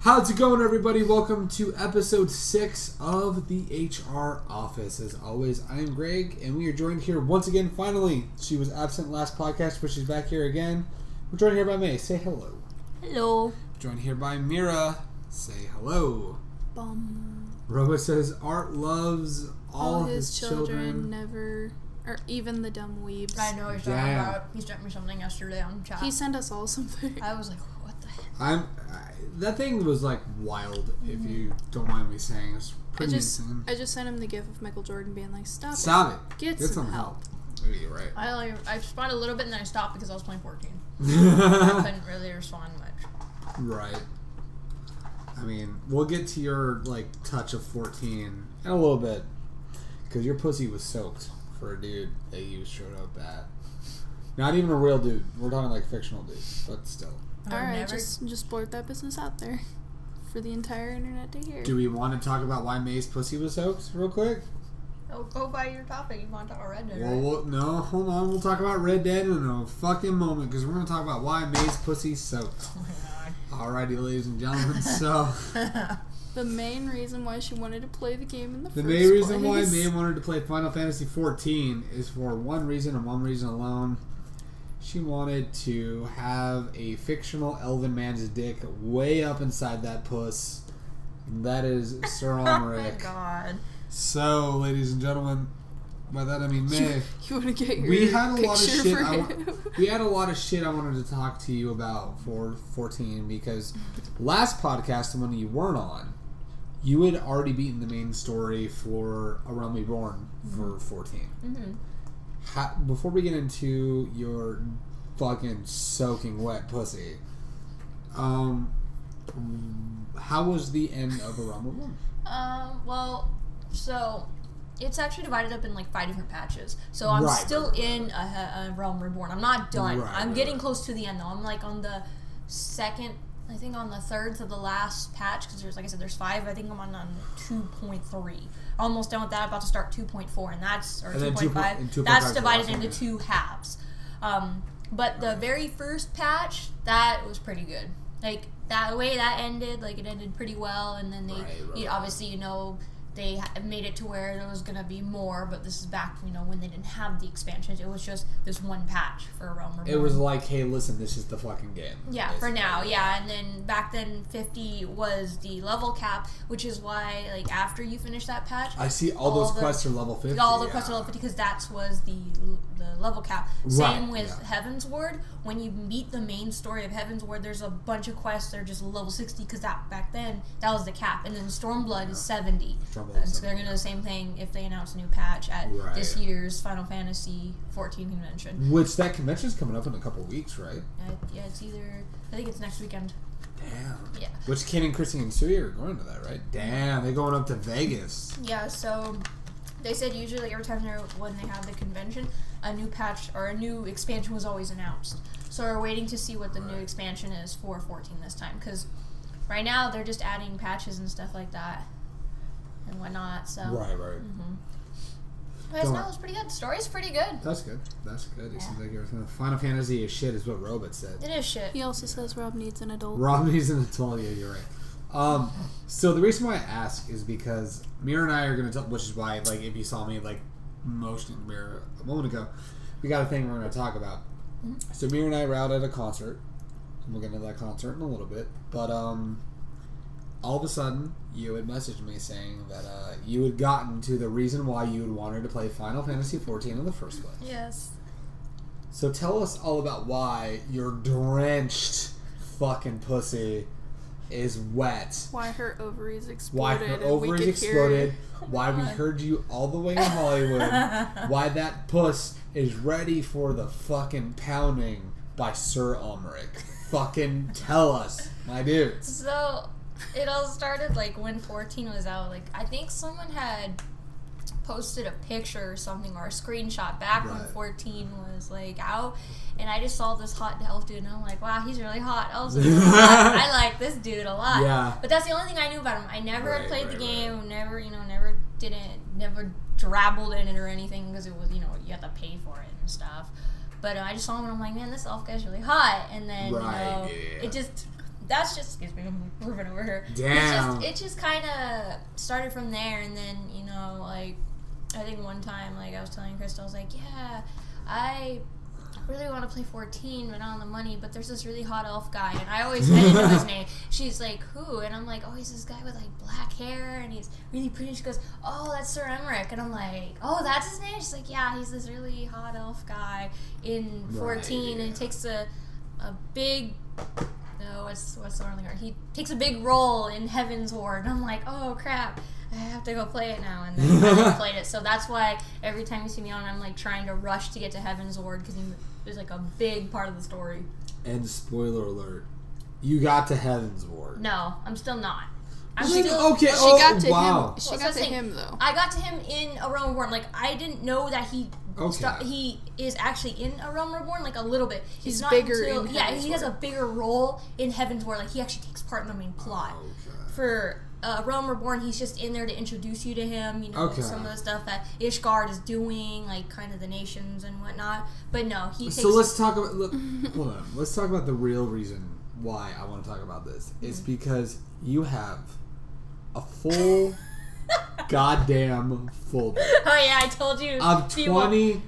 How's it going, everybody? Welcome to episode 6 of the HR Office. As always, I am Greg, and we are joined here once again, finally. She was absent last podcast, but she's back here again. We're joined here by May. Say hello. Hello. We're joined here by Mira. Say hello. Bum. Robo says Art loves all his children never... Or even the dumb weebs. I know what you're talking about. He sent me something yesterday on chat. He sent us all something. I was like, what the heck? That thing was like wild, if you don't mind me saying. It's pretty insane. I just sent him the gif of Michael Jordan being like, Stop it. Get some help. Maybe you're right. I responded a little bit and then I stopped because I was playing 14. I couldn't really respond much. Right. I mean, we'll get to your touch of 14 in a little bit, because your pussy was soaked for a dude that you showed up at. Not even a real dude. We're talking fictional dude, but still. Alright, just blurt that business out there for the entire internet to hear. Do we want to talk about why May's pussy was soaked real quick? Oh, go by your topic. You want to talk about Red Dead, right? No, hold on. We'll talk about Red Dead in a fucking moment, because we're going to talk about why May's pussy soaked. Oh my god. Alrighty, ladies and gentlemen, so... The main reason why she wanted to play the game in the first place. The main reason why May wanted to play Final Fantasy XIV is for one reason and one reason alone. She wanted to have a fictional elven man's dick way up inside that puss. And that is Sir Almeric. Oh my god. So, ladies and gentlemen, by that I mean May. You want to get your we had a lot of shit. for him. We had a lot of shit I wanted to talk to you about for 14, because last podcast, when you weren't on, you had already beaten the main story for A Realm Reborn for 14. Mm-hmm. Before we get into your fucking soaking wet pussy, how was the end of A Realm Reborn? So it's actually divided up in 5 different patches. So I'm still in a Realm Reborn. I'm not done. I'm getting close to the end though. I'm on the second. I think on the third to the last patch, because there's, like I said, there's 5. I think I'm on 2.3. Almost done with that. About to start 2.4, and that's 2.5. That's divided into 2 halves. But the very first patch, that was pretty good. That way that ended, it ended pretty well, and then they, obviously, they made it to where there was going to be more, but this is back, when they didn't have the expansions. It was just this one patch for A Realm Reborn. It was hey, listen, this is the fucking game. Yeah, basically. For now, yeah. And then back then, 50 was the level cap, which is why, after you finish that patch... I see all those quests are level 50. All the quests are level 50, because that was the level cap. Same with Heaven's Ward. When you meet the main story of Heaven's Ward, there's a bunch of quests that are just level 60, because back then, that was the cap. And then Stormblood is 70. So they're going to do the same thing if they announce a new patch at this year's Final Fantasy 14 convention. Which that convention's coming up in a couple weeks, right? Yeah, it's either... I think it's next weekend. Damn. Yeah. Which Ken and Chrissy and Sui are going to that, right? Damn, they're going up to Vegas. Yeah, so they said usually every time when they have the convention, a new patch or a new expansion was always announced. So we're waiting to see what the new expansion is for 14 this time, because right now they're just adding patches and stuff like that and whatnot. So right. Mm-hmm. But no, it's pretty good. The story's pretty good. That's good. It seems like everything. Final Fantasy is shit, is what Robot said. It is shit. He also says Rob needs an adult. Rob needs an adult. Yeah, you're right. So the reason why I ask is because Mira and I are going to talk, which is why, if you saw me, motioning Mira a moment ago, we got a thing we're going to talk about. Mm-hmm. So Mira and I were out at a concert, and we'll get into that concert in a little bit, but, all of a sudden, you had messaged me saying that you had gotten to the reason why you had wanted to play Final Fantasy XIV in the first place. Yes. So tell us all about why your drenched fucking pussy is wet. Why her ovaries exploded. Why her ovaries exploded. Why we heard you all the way in Hollywood. Why that puss is ready for the fucking pounding by Sir Almeric. Fucking tell us, my dudes. So... It all started when 14 was out. I think someone had posted a picture or something, or a screenshot back when 14 was out, and I just saw this hot elf dude, and I'm like, wow, he's really hot. I was like, I like this dude a lot. Yeah. But that's the only thing I knew about him. I never had played the game, never dabbled in it or anything, because it was, you had to pay for it and stuff. But I just saw him and I'm like, man, this elf guy's really hot. And then, it just that's just, excuse me, I'm moving over here. Damn. It just kind of started from there, and then, you know, like, I think one time, like, I was telling Crystal, I was like, yeah, I really want to play 14, but not on the money, but there's this really hot elf guy, and I didn't know his name. She's like, who? And I'm like, oh, he's this guy with, like, black hair, and he's really pretty. She goes, oh, that's Sir Emmerich. And I'm like, oh, that's his name? She's like, yeah, he's this really hot elf guy in 14, and he takes a big, no, what's the word? He takes a big role in Heaven's Ward. And I'm like, oh, crap. I have to go play it now, and then I never played it. So that's why every time you see me on, I'm like trying to rush to get to Heaven's Ward because there's like a big part of the story. And spoiler alert, you got to Heaven's Ward. No, I'm still not. Okay. She got to him. She got to him though. I got to him in A Realm Reborn. Like I didn't know that he is actually in A Realm Reborn. Like a little bit. He's not bigger. He has a bigger role in Heaven's Ward. Like he actually takes part in the main plot. For Realm Reborn, he's just in there to introduce you to him, you know, some of the stuff that Ishgard is doing, like kind of the nations and whatnot. But no, he takes... So let's talk about... hold on. Let's talk about the real reason why I want to talk about this. It's because you have a full goddamn folder. Oh yeah, I told you. Of 20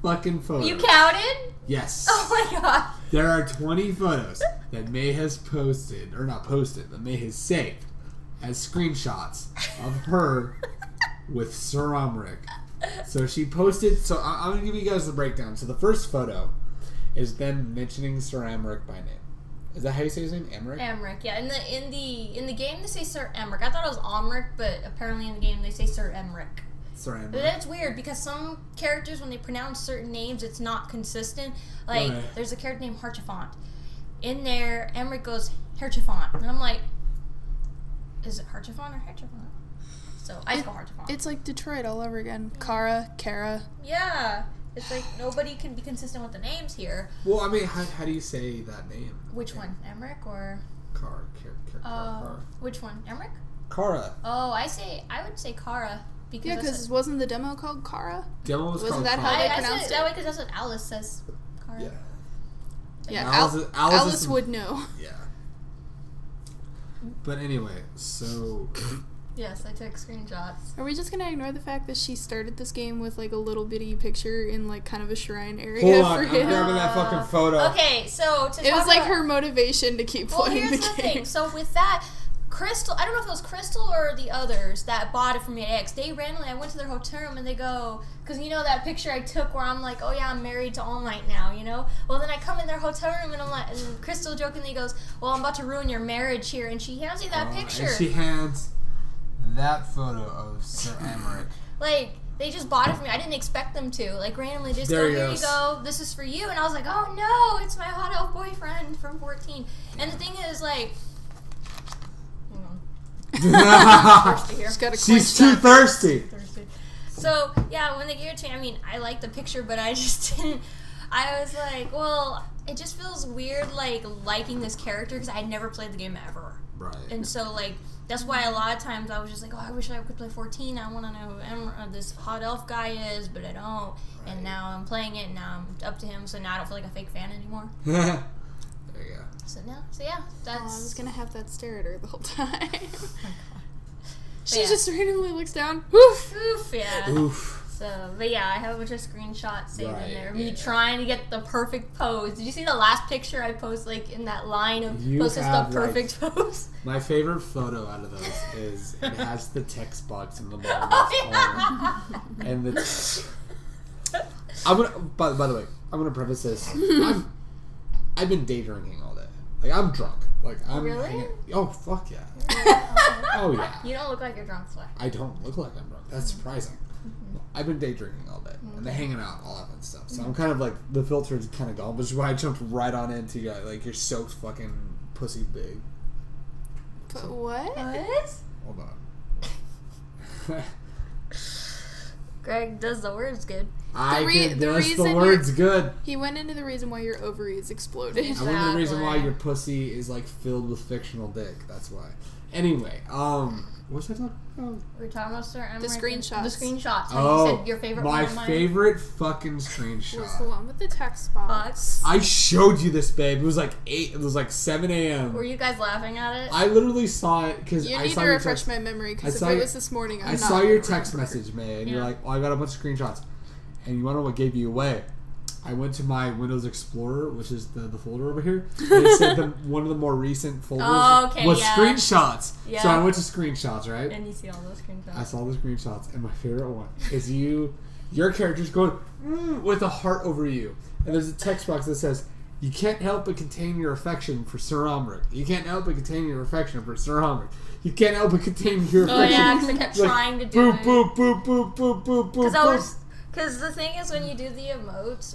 fucking photos. You counted? Yes. Oh my god. There are 20 photos that May has posted, or not posted, but May has saved as screenshots of her with Sir Emmerich. So she posted, so I'm going to give you guys the breakdown. So the first photo is them mentioning Sir Emmerich by name. Is that how you say his name? Emmerich? Emmerich, yeah. In the game they say Sir Emmerich. I thought it was Omric, but apparently in the game they say Sir Emmerich. Sir Emmerich. But that's weird because some characters, when they pronounce certain names, it's not consistent. Like, there's a character named Harchefant. In there, Emmerich goes, Harchefant. And I'm like, is it Harchefant or Harchefant? So I just go Harchefant. It's like Detroit all over again. Kara. Yeah. It's like nobody can be consistent with the names here. Well, I mean, how do you say that name? Which one? Emmerich or? Kara. Which one? Emmerich? Kara. Oh, I would say Kara. Because wasn't the demo called Kara? Demo was Wasn't called that Kara. how they I pronounced said it that way because that's what Alice says. Kara. Yeah. Yeah, Alice would know. Yeah. But anyway, so... Yes, I took screenshots. Are we just gonna ignore the fact that she started this game with like a little bitty picture in like kind of a shrine area Hold on, for I'm him? grabbing that fucking photo. Okay, so it was like her motivation to keep playing the game. Thing. So with that, Crystal, I don't know if it was Crystal or the others that bought it from 8X. They randomly, I went to their hotel room and they go, because you know that picture I took where I'm like, oh yeah, I'm married to All Might now, you know? Well, then I come in their hotel room and I'm like, and Crystal jokingly goes, well, I'm about to ruin your marriage here, and she hands me that picture. And she hands that photo of Sir Emmerich. Like, they just bought it for me. I didn't expect them to. Like, randomly just go, here you go, this is for you. And I was like, oh no, it's my hot elf boyfriend from 14. And the thing is, like, She's too thirsty. So, yeah, when they gave it to me, I mean, I liked the picture, but I just didn't. I was like, well, it just feels weird, like, liking this character because I had never played the game ever. Right. And so, like, that's why a lot of times I was just like, oh, I wish I could play 14. I want to know who this hot elf guy is, but I don't. Right. And now I'm playing it, and now I'm up to him, so now I don't feel like a fake fan anymore. There you go. So yeah, that's... I was going to have that stare at her the whole time. Oh she just randomly looks down. Oof! Oof, yeah. Oof. So, but yeah, I have a bunch of screenshots saved in there. Me trying to get the perfect pose. Did you see the last picture I posted, like, in that line of posts the perfect pose? My favorite photo out of those is it has the text box in the bottom corner. And the... I'm gonna, by the way, I'm gonna preface this. I've been day drinking all day. Like, I'm drunk. Like, I'm really? hanging. Oh, fuck yeah. Oh, yeah. You don't look like you're drunk, Sway. I don't look like I'm drunk. That's surprising. Mm-hmm. I've been day drinking all day. Mm-hmm. And hanging out, all that fun stuff. So I'm kind of like, the filter's kind of gone, which is why I jumped right on into you. Like, you're so fucking pussy big. But what? Hold on. Greg does the words good. I can guess the word's good. He went into the reason why your ovaries exploded. Exactly. I went into the reason why your pussy is like filled with fictional dick. That's why. Anyway, what's I talking about? We're talking about Sir Emmerich. The screenshots. The screenshots. Oh, you said your favorite my one. favorite fucking screenshot was the one with the text box. I showed you this, babe. It was like 7 a.m. Were you guys laughing at it? I literally saw it because You I need saw to your refresh text. my memory because if it was this morning, I saw your text message, man. And you're Yeah. like, "Oh, I got a bunch of screenshots," and you want to know what gave you away? I went to my Windows Explorer, which is the folder over here, and it said one of the more recent folders was screenshots. Yeah. So I went to screenshots, right? And you see all those screenshots. I saw the screenshots, and my favorite one is your character's going with a heart over you, and there's a text box that says, "You can't help but contain your affection for Sir Omric. You can't help but contain your affection for Sir Omric. You can't help but contain your affection." Oh yeah, because I kept trying to do boop, it. boop, boop, boop, boop, boop, boop. Because the thing is, when you do the emotes,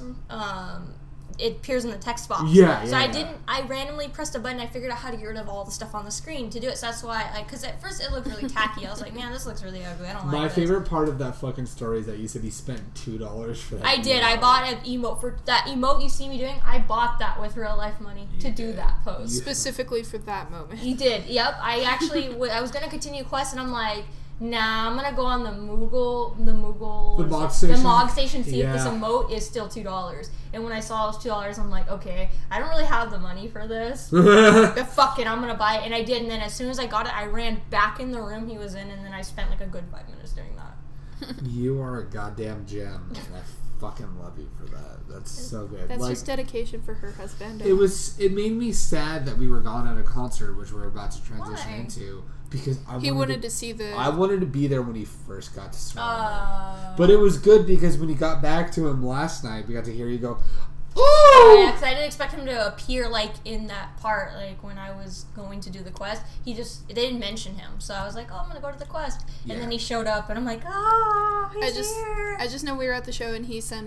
it appears in the text box. Yeah, So yeah. I randomly pressed a button. I figured out how to get rid of all the stuff on the screen to do it. So that's why, because at first it looked really tacky. I was like, man, this looks really ugly. I don't like My this. favorite part of that fucking story is that you said he spent $2 for that. I did. I bought an emote for that emote you see me doing. I bought that with real life money to do that pose. Specifically for that moment. You did. Yep. I actually I was gonna continue quest, and I'm like, nah, I'm gonna go on the Mog Station, see if this emote is still $2. And when I saw it was $2, I'm like, okay, I don't really have the money for this, but fuck it, I'm gonna buy it. And I did. And then as soon as I got it, I ran back in the room he was in, and then I spent like a good 5 minutes doing that. You are a goddamn gem. And I fucking love you for that. That's so good. That's just dedication for her husband. It made me sad that we were gone at a concert, which we're about to transition Why? into. Because he wanted to see the... I wanted to be there when he first got to Swan. But it was good because when he got back to him last night, we got to hear you go, "Oh!" Yeah, because I didn't expect him to appear like in that part, like when I was going to do the quest. They didn't mention him, so I was like, oh, I'm gonna go to the quest, and then he showed up, and I'm like, oh, he's here. I just know we were at the show, and he showed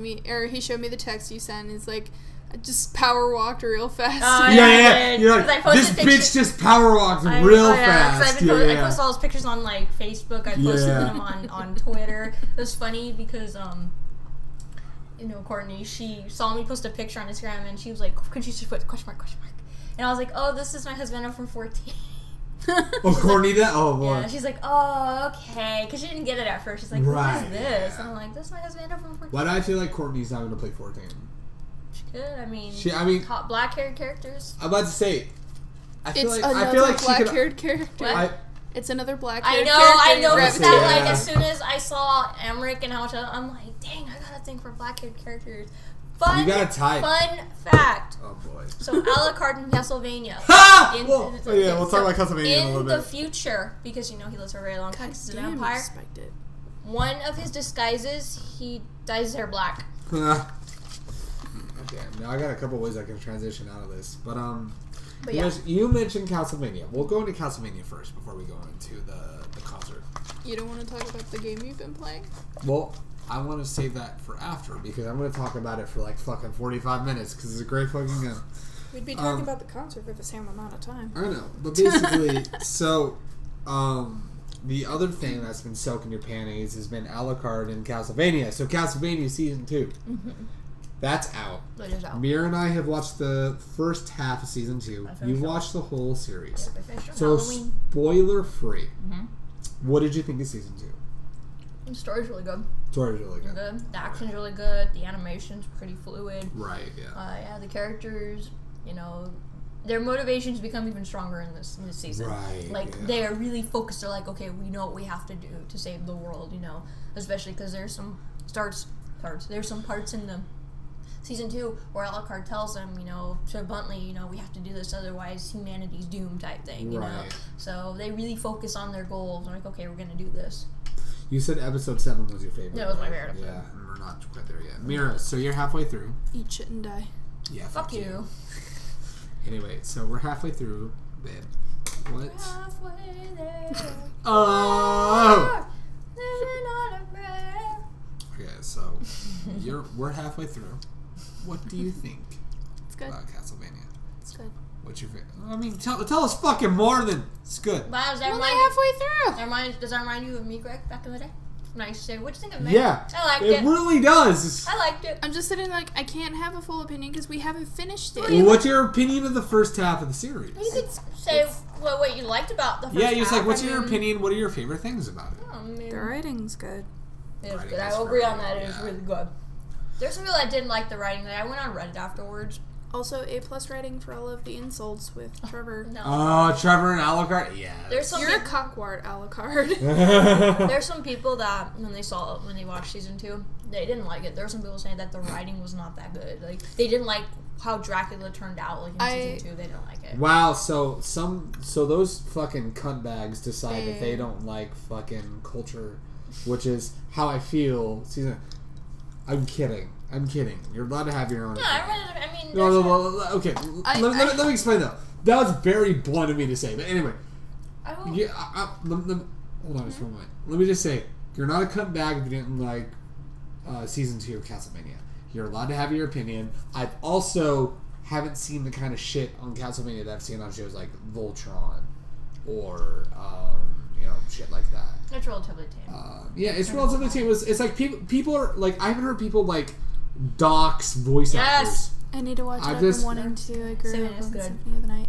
me the text you sent. He's like, I just power walked real fast. Yeah. You're like, this bitch just power walked real fast. I posted all those pictures on like Facebook. I posted them on Twitter. It was funny because Courtney, she saw me post a picture on Instagram, and she was like, could you just put question mark? And I was like, oh, this is my husband. I'm from 14. Oh, Courtney, that? Oh, boy. Yeah, she's like, oh, okay. Because she didn't get it at first. She's like, what is this? And I'm like, this is my husband. I'm from 14. Why do I feel like Courtney's not going to play 14? She could. I mean, hot black-haired characters. I'm about to say, I feel like black-haired character. What? It's another black-haired character. I know that. Yeah. Like, as soon as I saw Emmerich and how much I'm like, dang, I got a thing for black-haired characters. You got a type. Fun fact. Oh, boy. So, a la carte in Castlevania. We'll talk about Castlevania in a little bit. In the future, because, he lives for a very long time because he's a vampire. Respect it. One of his disguises, he dyes his hair black. Okay, now I got a couple ways I can transition out of this. But yeah. You mentioned Castlevania. We'll go into Castlevania first before we go into the concert. You don't want to talk about the game you've been playing? Well, I want to save that for after because I'm going to talk about it for like fucking 45 minutes because it's a great fucking game. We'd be talking about the concert for the same amount of time. I know, but basically, the other thing that's been soaking your panties has been a la carte in Castlevania. So Castlevania Season 2. Mm-hmm. That's out. That is out. Mira and I have watched the first half of Season 2. You've watched the whole series. Yep, I finished so Halloween. Spoiler free. Mm-hmm. What did you think of Season 2? The story's really good. Story's really good. The action's really good. The animation's pretty fluid. Right, yeah. The characters, their motivations become even stronger in this season. Right. They are really focused. They're like, okay, we know what we have to do to save the world, especially because there's some there's some parts in the Season 2 where Alucard tells them, so bluntly, we have to do this, otherwise humanity's doomed type thing, know? So they really focus on their goals. They're like, okay, we're going to do this. You said episode 7 was your favorite. Yeah, it was my favorite episode. Yeah, and we're not quite there yet. Mira, so you're halfway through. Eat shit and die. Yeah, fuck you. Anyway, so we're halfway through, babe. What? We're halfway there. Oh! Living on a prayer. Okay, so we're halfway through. What do you think It's good. about Castlevania? It's good. What's your favorite? I mean, tell us fucking more than it's good. Wow, I'm only halfway through. Does that remind you of me, Greg, back in the day? nice to say. What do you think of Mira? Yeah. I liked it. It really does. I liked it. I'm just sitting like, I can't have a full opinion because we haven't finished it. Well, what's your opinion of the first half of the series? You could say what you liked about the first Yeah, just half. like, what's your opinion? What are your favorite things about it? The writing's good. It was good. I will agree on that. It was really good. There's some people that didn't like the writing. I went on Reddit afterwards. Also, A+ rating for all of the insults with Trevor. No. Oh, Trevor and Alucard? Yeah. You're a cockwart, Alucard. There's some people that, when they watched season 2, they didn't like it. There were some people saying that the writing was not that good. Like, they didn't like how Dracula turned out. Like, in season 2, they didn't like it. Wow, so those fucking cuntbags decide that they don't like fucking culture, which is how I feel. I'm kidding. You're allowed to have your own. Yeah, I mean. No, okay. Let me explain though. That was very blunt of me to say, but anyway. Hold on just for a moment. Let me just say, you're not a cuntbag if you didn't like season 2 of Castlevania. You're allowed to have your opinion. I've also haven't seen the kind of shit on Castlevania that I've seen on shows like Voltron or shit like that. It's relatively tame. Yeah, it's relatively tame. It's like people are like, I haven't heard people like dox voice actors. I need to watch it. I've been wanting to. I grew up on Symphony of the Night.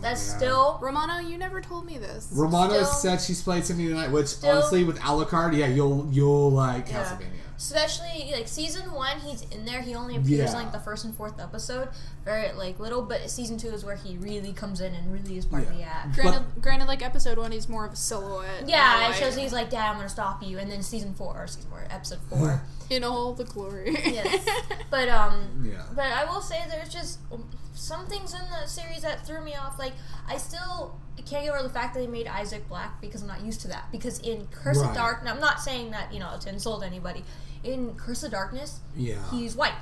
That's still... Romano, you never told me this. Romano said she's played Symphony of the Night, which honestly with Alucard, yeah, you'll like Castlevania. Especially, like, season 1, he's in there. He only appears in, like, the 1st and 4th episode. Very, like, little. But season 2 is where he really comes in and really is part of the act. Granted, like, episode 1, he's more of a silhouette. Yeah, it shows he's like, Dad, I'm going to stop you. And then episode 4. In all the glory. Yes. But I will say there's just some things in the series that threw me off. Like, I can't get over the fact that they made Isaac black because I'm not used to that. Because in Curse of Darkness, I'm not saying that, to insult anybody. In Curse of Darkness, he's white.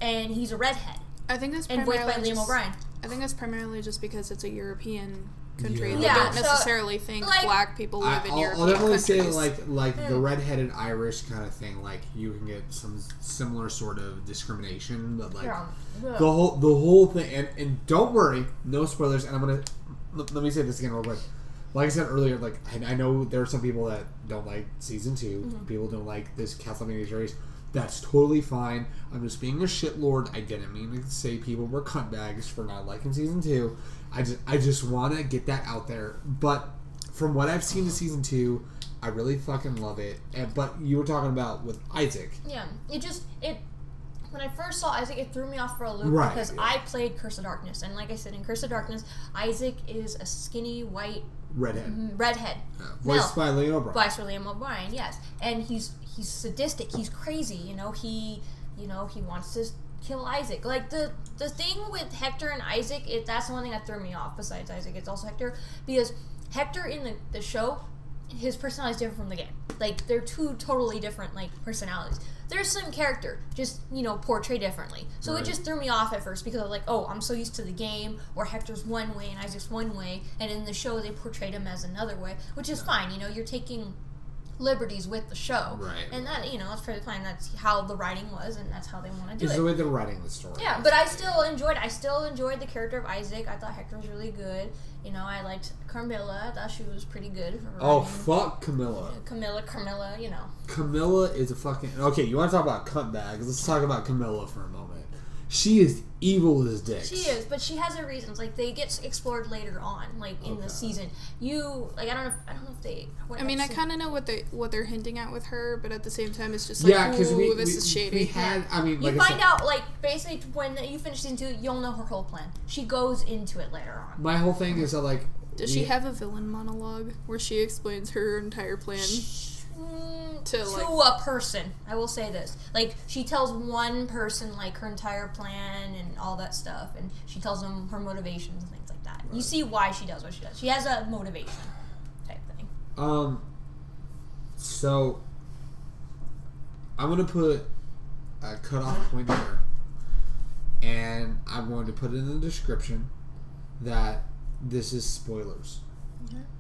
And he's a redhead. I think that's and voiced by Liam O'Brien. I think that's primarily just because it's a European country. Yeah. They don't necessarily think black people live in European countries. I'll definitely say like the redheaded Irish kind of thing. Like you can get some similar sort of discrimination, but like the whole thing. And don't worry, no spoilers. And let me say this again real quick. Like I said earlier, like I know there are some people that don't like season 2. Mm-hmm. People don't like this Castlevania series. That's totally fine. I'm just being a shitlord. I didn't mean to say people were cuntbags for not liking season 2. I just want to get that out there. But from what I've seen in season 2, I really fucking love it. But you were talking about with Isaac. Yeah, when I first saw Isaac, it threw me off for a loop because I played Curse of Darkness, and like I said, in Curse of Darkness, Isaac is a skinny white redhead. Voiced by Liam O'Brien. Voiced by Liam O'Brien, yes, and he's sadistic. He's crazy. He wants to kill Isaac. Like the thing with Hector and Isaac, that's the one thing that threw me off. Besides Isaac, it's also Hector, because Hector in the show, his personality is different from the game. Like they're two totally different personalities. There's some character, just portrayed differently. So it just threw me off at first because I was like, oh, I'm so used to the game where Hector's one way and Isaac's one way, and in the show they portrayed him as another way, which is fine. You're taking liberties with the show, and that it's pretty fine. That's how the writing was, and that's how they want to do it. It's the way they're writing the story. Yeah, but I still enjoyed the character of Isaac. I thought Hector was really good. I liked Carmilla. I thought she was pretty good. Oh, fuck Camilla. Camilla. Camilla is a fucking... Okay, you want to talk about cuntbags? Let's talk about Camilla for a moment. She is evil as dicks. She is, but she has her reasons. Like, they get explored later on, in the season. I don't know if they... I kind of know what they're hinting at with her, but at the same time, it's just like, ooh, this is shady. You find out, basically, when you finish season 2, you'll know her whole plan. She goes into it later on. My whole thing is that, Does she have a villain monologue where she explains her entire plan? To a person, I will say this. She tells one person, her entire plan and all that stuff, and she tells them her motivations and things like that. Right. You see why she does what she does. She has a motivation type thing. So, I'm going to put a cutoff point here, and I'm going to put it in the description that this is spoilers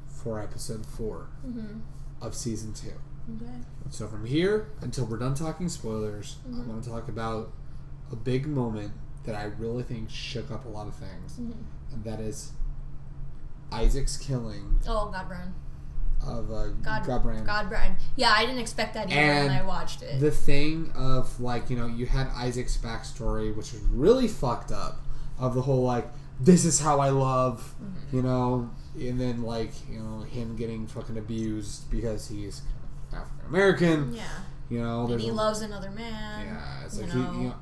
for episode 4 of season 2. Okay. So from here until we're done talking spoilers, I'm going to talk about a big moment that I really think shook up a lot of things, and that is Isaac's killing. Oh, God, Brian. Godbrand. Godbrand. Yeah, I didn't expect that either when I watched it. The thing of, like, you know, you had Isaac's backstory, which was really fucked up, of the whole, like, this is how I love, you know, and then, like, you know, him getting fucking abused because he's African American. Yeah. You know, and he loves another man. Yeah, it's like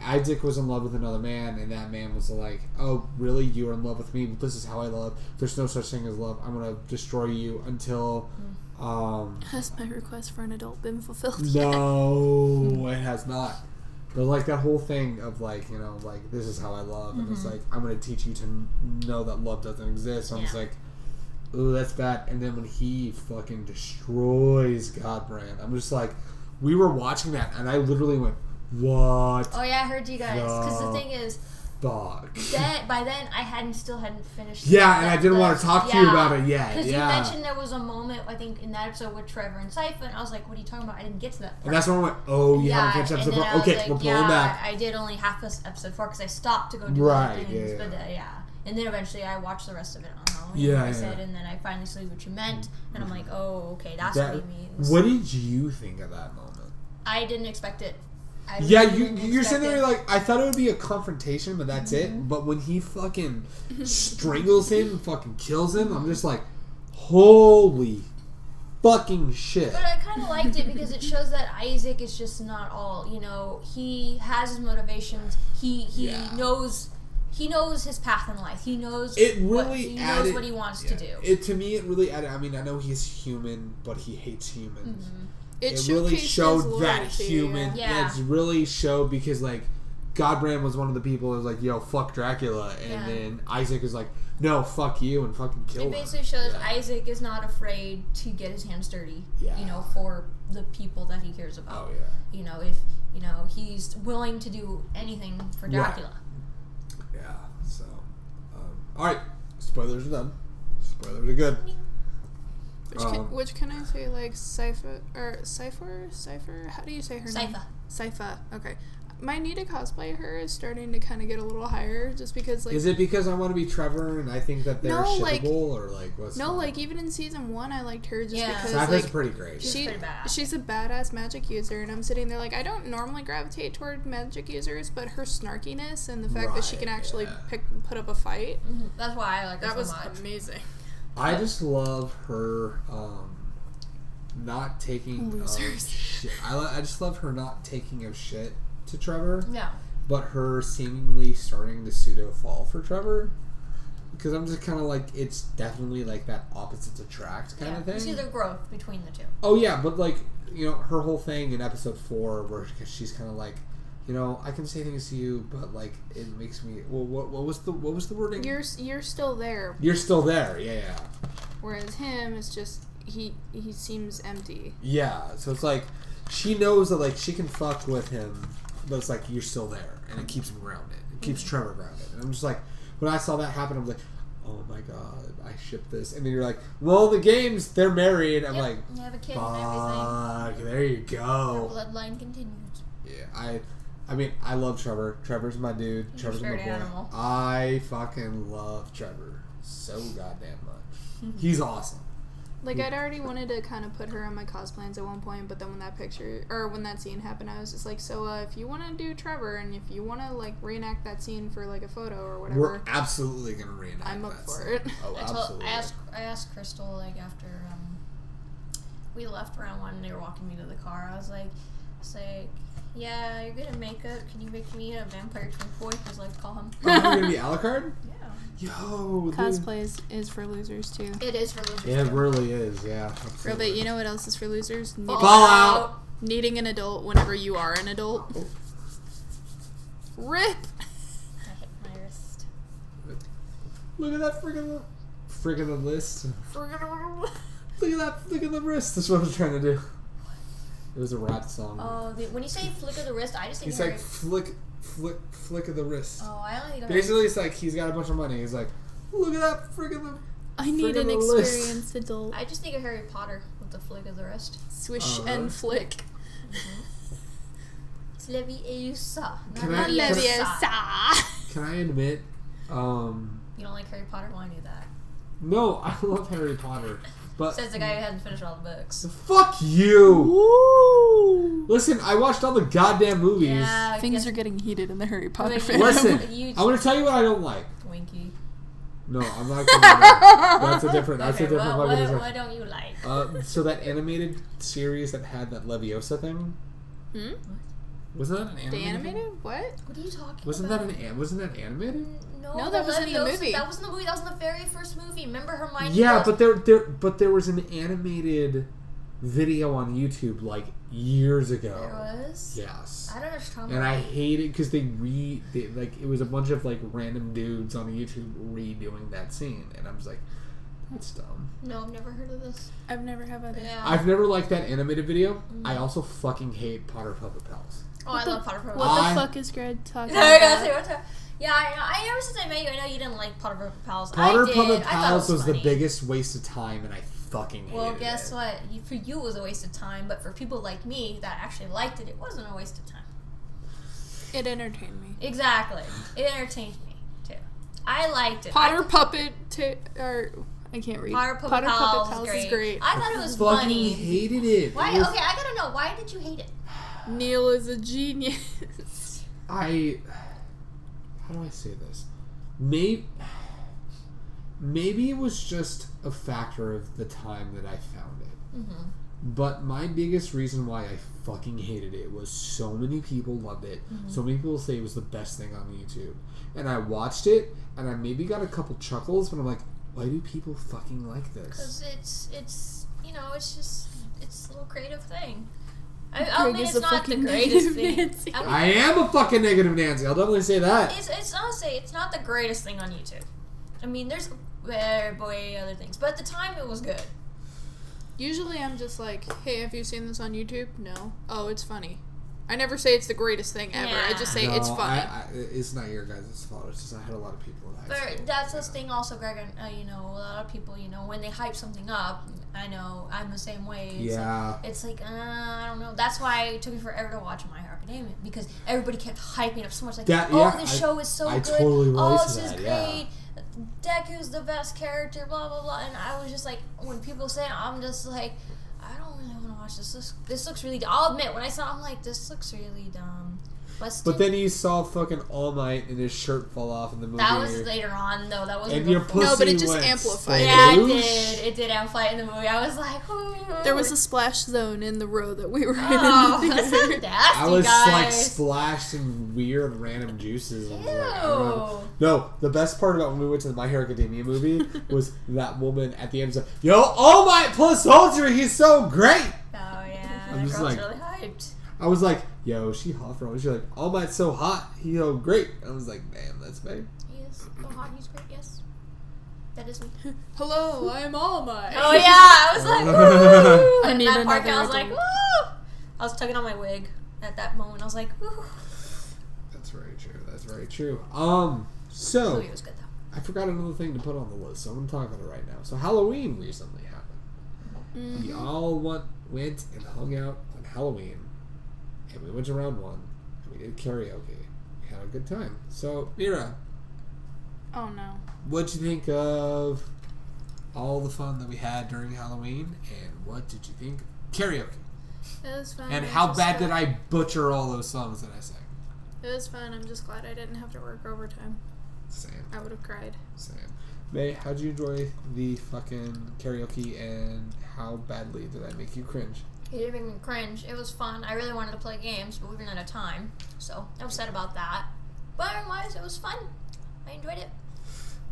Isaac was in love with another man, and that man was like, "Oh, really? You are in love with me? This is how I love. There's no such thing as love. I'm gonna destroy you until." Has my request for an adult been fulfilled? No, it has not. But like that whole thing of like, you know, like this is how I love, and it's like I'm gonna teach you to know that love doesn't exist. So I'm just like, ooh, that's bad. And then when he fucking destroys Godbrand, I'm just like. We were watching that, and I literally went, "What?" Oh yeah, I heard you guys. Because the thing is, fuck. By then I still hadn't finished. Yeah, and I didn't want to talk to you about it yet. Because you mentioned there was a moment, I think, in that episode with Trevor and Sypha, and I was like, "What are you talking about? I didn't get to that part." And that's when I went, "Oh, you haven't finished episode 4? Okay, we're pulling back." I did only half episode 4 because I stopped to go do other things. But and then eventually I watched the rest of it on Halloween. I said, and then I finally saw what you meant, and I'm like, "Oh, okay, that's what he means." What did you think of that moment? I didn't expect it. You're sitting there like, I thought it would be a confrontation, but that's it. But when he fucking strangles him and fucking kills him, I'm just like, holy fucking shit. But I kind of liked it because it shows that Isaac is just not all, you know, he has his motivations. He knows his path in life. He knows what he wants to do. To me, it really added. I mean, I know he's human, but he hates humans. It really showed that human. Yeah. It really showed because, like, Godbrand was one of the people who was like, yo, fuck Dracula. And then Isaac is like, no, fuck you, and fucking kill him. It basically shows Isaac is not afraid to get his hands dirty, you know, for the people that he cares about. Oh, yeah. You know, if, you know, he's willing to do anything for Dracula. Right. Yeah, so. Alright, spoilers are done. Spoilers are good. Which can I say, like, Cypher? How do you say her name? Sypha. Okay. My need to cosplay her is starting to kind of get a little higher, just because, like... Is it because I want to be Trevor and I think that they're shippable, or, like, what's... No, like, even in season 1, I liked her just because, Sypha's like... pretty great. She's a badass magic user, and I'm sitting there like, I don't normally gravitate toward magic users, but her snarkiness and the fact that she can actually put up a fight... That's why I like her so much. That was amazing. I just love her not taking shit. I just love her not taking of shit to Trevor. Yeah. But her seemingly starting to pseudo fall for Trevor. Because I'm just kind of like, it's definitely like that opposites attract kind of thing. You see the growth between the two. Oh yeah, but like, you know, her whole thing in episode 4 where she's kind of like, you know, I can say things to you, but like it makes me. Well, what was the wording? You're still there. You're still there. Yeah. Whereas him is just he seems empty. Yeah, so it's like she knows that like she can fuck with him, but it's like you're still there, and it keeps him grounded. It keeps Trevor grounded, and I'm just like, when I saw that happen, I was like, oh my god, I ship this, and then you're like, well, the games they're married. I'm like, they have a kid and everything. There you go. The bloodline continues. Yeah, I mean, I love Trevor. Trevor's my dude. Trevor's my boy. Animal. I fucking love Trevor so goddamn much. He's awesome. Like, I'd already wanted to kind of put her on my cosplans at one point, but then when that scene happened, I was just like, so if you want to do Trevor, and if you want to, like, reenact that scene for, like, a photo or whatever. We're absolutely going to reenact I'm up for scene. it. Oh, absolutely. I asked Crystal, like, after we left round 1 and they were walking me to the car, I was like, yeah, you're good at makeup. Can you make me a vampire twink boy? Because I like to call him. Oh, you're going to be Alucard? Yeah. Yo, cosplay is for losers too. It is for losers. It really is, yeah. Real, but you know what else is for losers? Fallout. Needing an adult whenever you are an adult. Rip. I hit my wrist. Look at that friggin' list. Look at the wrist. That's what I was trying to do. It was a rap song. Oh, when you say flick of the wrist, I just think it's like flick of the wrist. Oh, I only think basically it's like he's got a bunch of money. He's like, look at that friggin' I need an experienced adult. I just think of Harry Potter with the flick of the wrist. Swish and flick. It's Leviosa. Can I admit? You don't like Harry Potter? Well, I knew that. No, I love Harry Potter. But says the guy who hasn't finished all the books. Fuck you! Woo! Listen, I watched all the goddamn movies. Yeah, Things are getting heated in the Harry Potter fandom. Listen, I'm going to tell you what I don't like. Winky. No, I'm not going to. That's a different. That's Okay, a different. what don't you like? So that animated series that had that Leviosa thing. Wasn't that an animated? The animated? What? What are you talking Wasn't about? Wasn't that animated? No, that was in the movie. That wasn't the movie. That was in the very first movie. Remember Hermione? Yeah, but there was an animated video on YouTube like years ago. There was. Yes. I don't know what you're talking And about. I hate it because they like it was a bunch of like random dudes on YouTube redoing that scene, and I was like, that's dumb. No, I've never heard of this. I've never have either. Yeah. I've never liked that animated video. I also fucking hate Potter Puppet Pals. Oh, I love Potter Puppet. What the fuck is Greg talking about? about? Yeah, I ever since I met you, I know you didn't like Potter Puppet Pals. Potter I did. Puppet I Pals was the funny. biggest waste of time, and I fucking hated it. Well, guess what? For you, it was a waste of time, but for people like me that actually liked it, it wasn't a waste of time. It entertained me. Exactly. It entertained me, too. I liked it. Potter Puppet... I can't read. Potter Puppet Pals is great. I thought it was fucking funny. hated it. Why? It was, Okay, I gotta know. Why did you hate it? Neil is a genius. how do I say this? Maybe it was just a factor of the time that I found it. Mm-hmm. But my biggest reason why I fucking hated it was so many people loved it. Mm-hmm. So many people say it was the best thing on YouTube. And I watched it, and I maybe got a couple chuckles, but I'm like, why do people fucking like this? Because it's it's a little creative thing. I mean, it's not the greatest thing. I am a fucking negative Nancy. I'll definitely say that. It's honestly, it's not the greatest thing on YouTube. I mean, there's way other things, but at the time it was good. Usually I'm just like, hey, have you seen this on YouTube? No. Oh, it's funny. I never say it's the greatest thing ever. Yeah. I just say it's funny. It's not your guys' fault. It's just I had a lot of people in high school. But that's the thing also, Greg, a lot of people, when they hype something up, I know, I'm the same way. It's like, I don't know. That's why it took me forever to watch My Hero Academia, because everybody kept hyping up so much, like, this show is so good. Totally this is great. Deku's the best character, blah, blah, blah. And I was just like, when people say it, I'm just like, I don't really want to watch this. This looks really dumb. I'll admit, when I saw it, I'm like, this looks really dumb. But then you saw fucking All Might and his shirt fall off in the movie. That was later on, though. That wasn't and your pussy No, but it just went amplified. Yeah, it did. It did amplify in the movie. I was like, ooh. There was a splash zone in the row that we were in. Oh, that's so nasty, I was guys. like splashed in weird random juices. Ew. No, the best part about when we went to the My Hero Academia movie was that woman at the end was like, "Yo, All Might plus Soldier, he's so great." Oh yeah, I'm just girl's like, really hyped. I was like, "Yo, she hot for all." She's like, "All Might's so hot, he's so great." I was like, "Damn, that's me." He is so hot. He's great. Yes, that is me. Hello, I'm All Might. Oh yeah, I was like, woo! I And need that part, another I was like, adult. woo! I was tugging on my wig at that moment. I was like, woo. That's very true. That's very true. So The movie was good though. I forgot another thing to put on the list, so I'm gonna talk about it right now. So Halloween recently happened. Mm-hmm. We all went and hung out on Halloween, and we went to round one, and we did karaoke. We had a good time. So, Mira, Oh no. what'd you think of all the fun that we had during Halloween, and what did you think of karaoke? It was fun. And how bad did I butcher all those songs that I sang? It was fun. I'm just glad I didn't have to work overtime. Same. I would have cried. Same. May, how'd you enjoy the fucking karaoke, and how badly did I make you cringe? It did make me cringe. It was fun. I really wanted to play games, but we ran out of time, so I was sad about that. But otherwise, it was fun. I enjoyed it.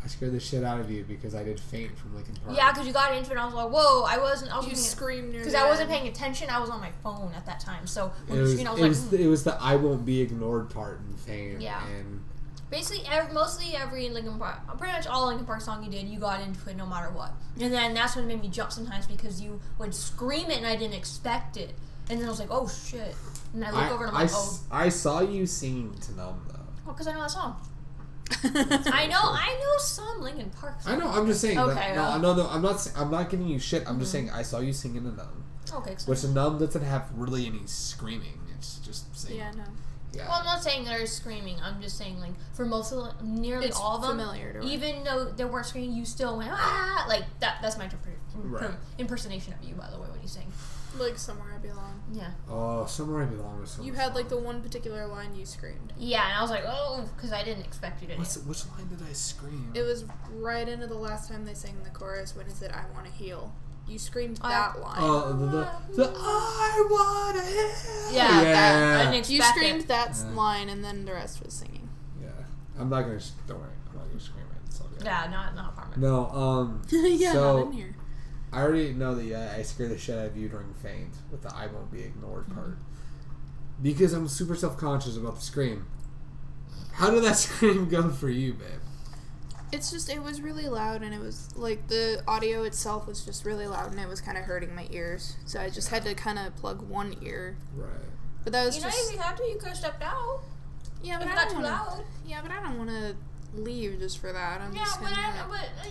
I scared the shit out of you because I did faint from Linkin Park. Yeah, because you got into it, and I was like, whoa! I wasn't screamed because I wasn't paying attention. I was on my phone at that time, so when It you was, screamed, I was like, it was the I won't be ignored part and faint. Yeah. And basically, mostly every Linkin Park, pretty much all Linkin Park song you did, you got into it no matter what. And then that's when it made me jump sometimes because you would scream it and I didn't expect it. And then I was like, oh shit! And I look over and I'm like, oh. I saw you singing to Numb though. Oh, because I know that song. I know some Linkin Park songs. I know. I'm just saying. Okay. I'm not giving you shit. I'm just saying I saw you singing to Numb. Okay. Which Numb doesn't have really any screaming. It's just singing. Yeah, no. Yeah. Well, I'm not saying there's screaming. I'm just saying, like, for most of nearly It's all of them, familiar to her. even though they weren't screaming, you still went, ah! Like, that's That's my impersonation of you, by the way, when you sing. Like Somewhere I Belong. Yeah. Oh, Somewhere I Belong was so You had like the one particular line you screamed. Yeah, and I was like, oh, because I didn't expect you to. Which line did I scream? It was right into the last time they sang the chorus when it said, I want to heal. You screamed that line. Oh, the I want to heal. Yeah, that. I didn't expect you screamed it. that line, and then the rest was singing. Yeah. I'm not going to, don't worry. I'm not going to scream it. It's all good. Yeah, not a problem. No, yeah, so, not in here. I already know that I scared the shit out of you during Faint with the I won't be ignored part. Because I'm super self-conscious about the scream. How did that scream go for you, babe? It's just, it was really loud, and it was, like, the audio itself was just really loud, and it was kind of hurting my ears. So I just had to kind of plug one ear. Right. But that was if you had to, you could have stepped out. Yeah, but it's I not don't too wanna, loud. Yeah, but I don't want to leave just for that. I'm just but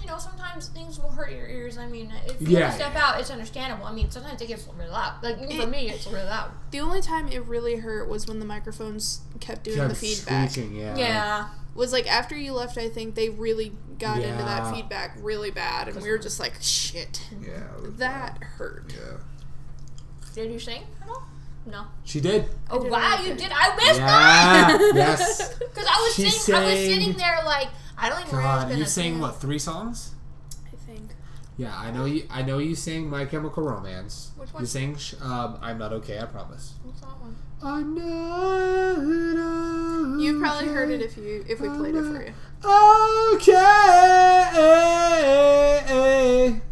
you know, sometimes things will hurt your ears. I mean, if you step out, it's understandable. I mean, sometimes it gets really loud. Like, for me, it's really loud. The only time it really hurt was when the microphones kept doing the feedback. Screeching, yeah. Was like after you left, I think they really got into that feedback really bad, and we were just like, shit. Yeah. That hurt. Yeah. Did you sing at all? No. She did. Oh wow, you did! I missed that. Yes. Because I was sitting there like I don't even remember. God, you sang what, 3 songs? I think. Yeah, I know you sang My Chemical Romance. Which one? You sang I'm Not Okay, I Promise. What's that one? I'm not okay. You've probably heard it if we played it for you. Okay.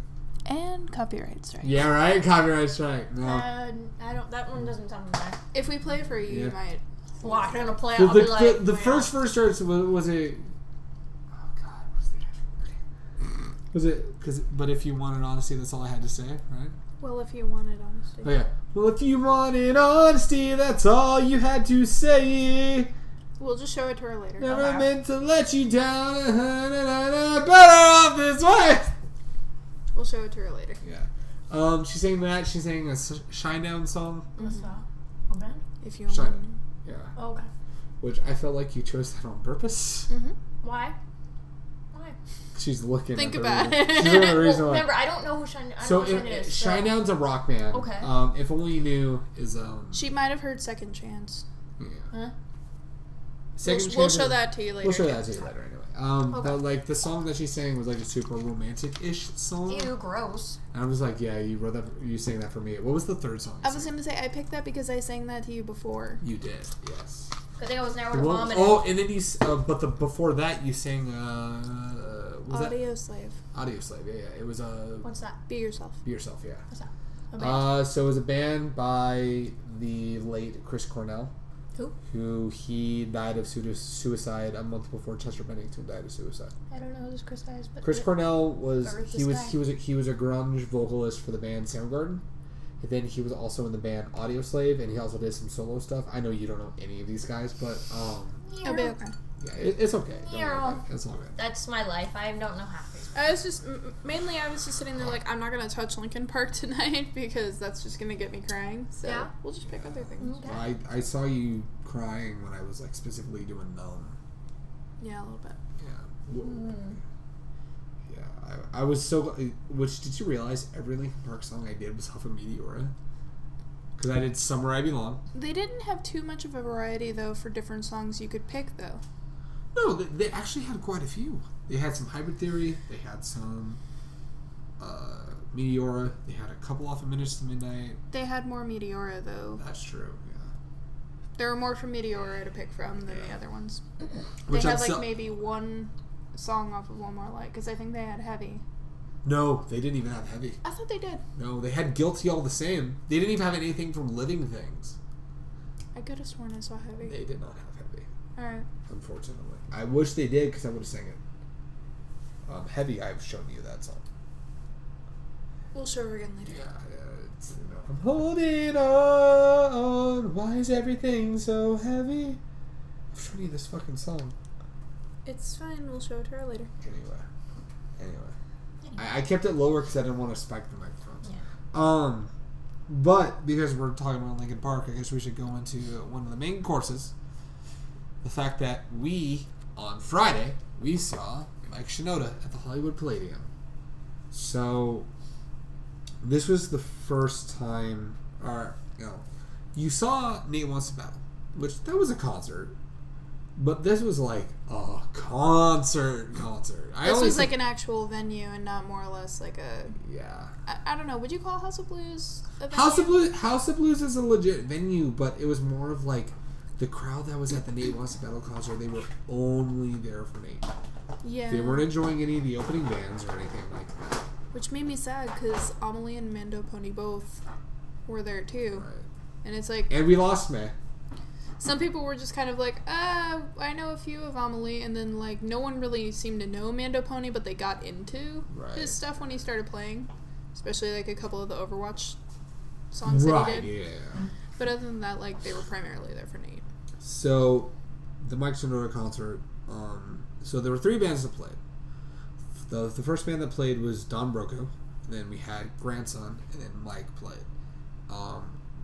And copyright strike. Yeah, right? Copyright strike. No. I don't. That one doesn't sound familiar. If we play it for you, you might. Well, I'm gonna play it. Well, I'll be like, the first verse starts was it? Oh God, what's the actual wording? Was it? But if you wanted honesty, that's all I had to say, right? Well, if you wanted honesty. Oh yeah. Well, if you wanted honesty, that's all you had to say. We'll just show it to her later. Never meant to let you down. Better off this way. We'll show it to her later. Yeah. She sang that. She sang a Shinedown song. What's that? A band? If you want. Shinedown. Yeah. Oh, okay. Which I felt like you chose that on purpose. Mm-hmm. Why? She's looking. Think at about it. it. She's looking at the reason why. Remember, I don't know who Shinedown is. So So. Shinedown's a rock band. Okay. If Only You Knew is She might have heard Second Chance. Yeah. Huh? We'll show that to you later. We'll show that to you later anyway. Okay. But like the song that she sang was like a super romantic-ish song. Ew, gross. And I was like, yeah, you wrote that. You sang that for me. What was the third song? I was going to say I picked that because I sang that to you before. You did, yes. I think I was never vomiting. Oh, and then you. But before that, you sang. Audio Slave. Audio Slave. Yeah. It was What's that? Be Yourself. Be Yourself. Yeah. What's that? A band? So it was a band by the late Chris Cornell. Who he died of suicide a month before Chester Bennington died of suicide. I don't know who this Chris guy is, but Chris Cornell was a grunge vocalist for the band Soundgarden. And then he was also in the band Audio Slave, and he also did some solo stuff. I know you don't know any of these guys, but It'll be okay. Yeah, it's okay. Don't worry about it. It's all good. That's my life. I don't know half these. I was just sitting there like, I'm not gonna touch Linkin Park tonight because that's just gonna get me crying. So yeah. We'll just pick other things. Okay. Well, I saw you crying when I was like specifically doing Numb. Yeah, a little bit. Yeah. Yeah. I was so. Which did you realize every Linkin Park song I did was off of Meteora? Because I did Somewhere I Belong. They didn't have too much of a variety though for different songs you could pick though. No, they actually had quite a few. They had some Hybrid Theory. They had some Meteora. They had a couple off of Minutes to Midnight. They had more Meteora though. That's true. Yeah. There were more from Meteora to pick from than the other ones. Which they had maybe one song off of One More Light because I think they had Heavy. No, they didn't even have Heavy. I thought they did. No, they had Guilty all the same. They didn't even have anything from Living Things. I could have sworn I saw Heavy. They did not have Heavy. Alright. Unfortunately. I wish they did because I would have sang it. Heavy, I've shown you that song. We'll show her again later. Yeah, it's, I'm holding on. Why is everything so heavy? I've shown you this fucking song. It's fine. We'll show it to her later. Anyway. I kept it lower because I didn't want to spike the microphones. Yeah. But because we're talking about Linkin Park, I guess we should go into one of the main courses. The fact that on Friday, we saw Mike Shinoda at the Hollywood Palladium. So this was the first time, you saw Nate Wants to Battle, which that was a concert, but this was like a concert. This was like an actual venue and not more or less like a... Yeah. I don't know. Would you call House of Blues a venue? House of Blues is a legit venue, but it was more of like the crowd that was at the Nate Wants to Battle concert, they were only there for Nate. Yeah. They weren't enjoying any of the opening bands or anything like that. Which made me sad because Amelie and Mando Pony both were there too. Right. And it's like... And we lost May. Some people were just kind of like, I know a few of Amelie, and then like no one really seemed to know Mando Pony, but they got into his stuff when he started playing. Especially like a couple of the Overwatch songs that he did. Yeah. But other than that, like they were primarily there for Nate. So, the Mike Shinoda concert, so there were 3 bands that played. The first band that played was Don Broco, and then we had Grandson, and then Mike played.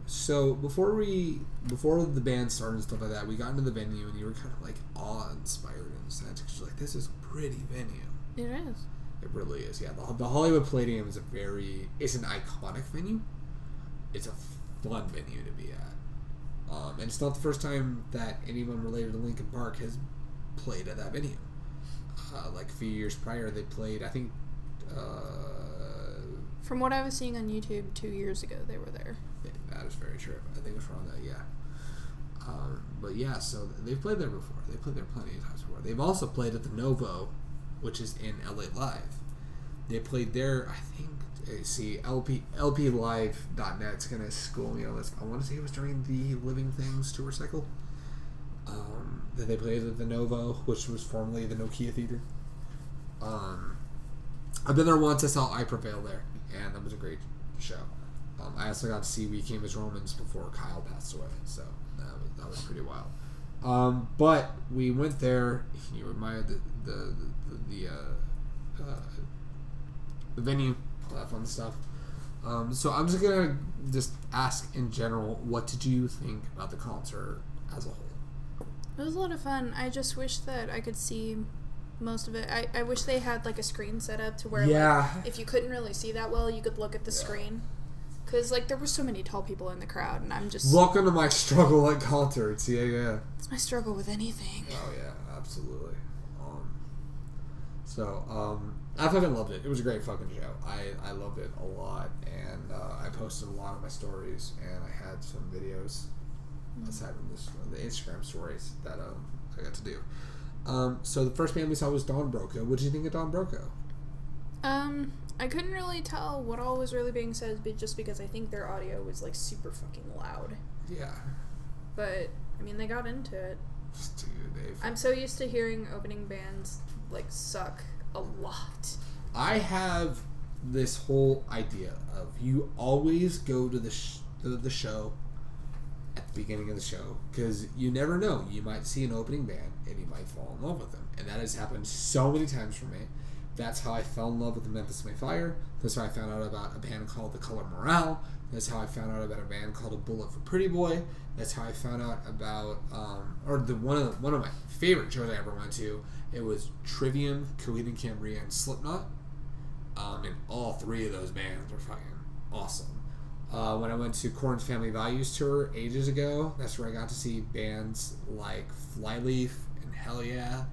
So before the band started and stuff like that, we got into the venue and you were kind of like awe-inspired in a sense because you're like, this is a pretty venue. It is. It really is. Yeah, the Hollywood Palladium is it's an iconic venue. It's a fun venue to be at, and it's not the first time that anyone related to Linkin Park has played at that venue. Like a few years prior, they played. I think. From what I was seeing on YouTube 2 years ago, they were there. Yeah, that is very true. I think it was around that, yeah. But yeah, so they've played there before. They've played there plenty of times before. They've also played at the Novo, which is in LA Live. They played there, I think, LPLive.net's going to school me on this. I want to say it was during the Living Things tour cycle. That they played at the Novo, which was formerly the Nokia Theater. I've been there once. I saw I Prevail there, and that was a great show. I also got to see We Came as Romans before Kyle passed away, so that was pretty wild. But we went there. You admired the venue, all that fun stuff. So I'm just gonna ask in general, what did you think about the concert as a whole? It was a lot of fun. I just wish that I could see most of it. I wish they had like a screen set up to where like, if you couldn't really see that well, you could look at the screen. Because like there were so many tall people in the crowd, and I'm just... Welcome to my struggle at concerts. Yeah. It's my struggle with anything. Oh yeah, absolutely. I fucking loved it. It was a great fucking show. I loved it a lot, and I posted a lot of my stories, and I had some videos aside from the Instagram stories that I got to do. So the first band we saw was Don Broco. What did you think of Don Broco? I couldn't really tell what all was really being said, but just because I think their audio was like super fucking loud. Yeah. But I mean, they got into it. Dude, I'm so used to hearing opening bands like suck a lot. I have this whole idea of you always go to the show at the beginning of the show because you never know. You might see an opening band and you might fall in love with them, and that has happened so many times for me. That's how I fell in love with the Memphis May Fire. That's how I found out about a band called The Color Morale. That's how I found out about a band called A Bullet for Pretty Boy. That's how I found out about one of my favorite shows I ever went to. It was Trivium, Coheed and Cambria, and Slipknot. And all 3 of those bands were fucking awesome. When I went to Korn's Family Values tour ages ago, that's where I got to see bands like Flyleaf and Hell Yeah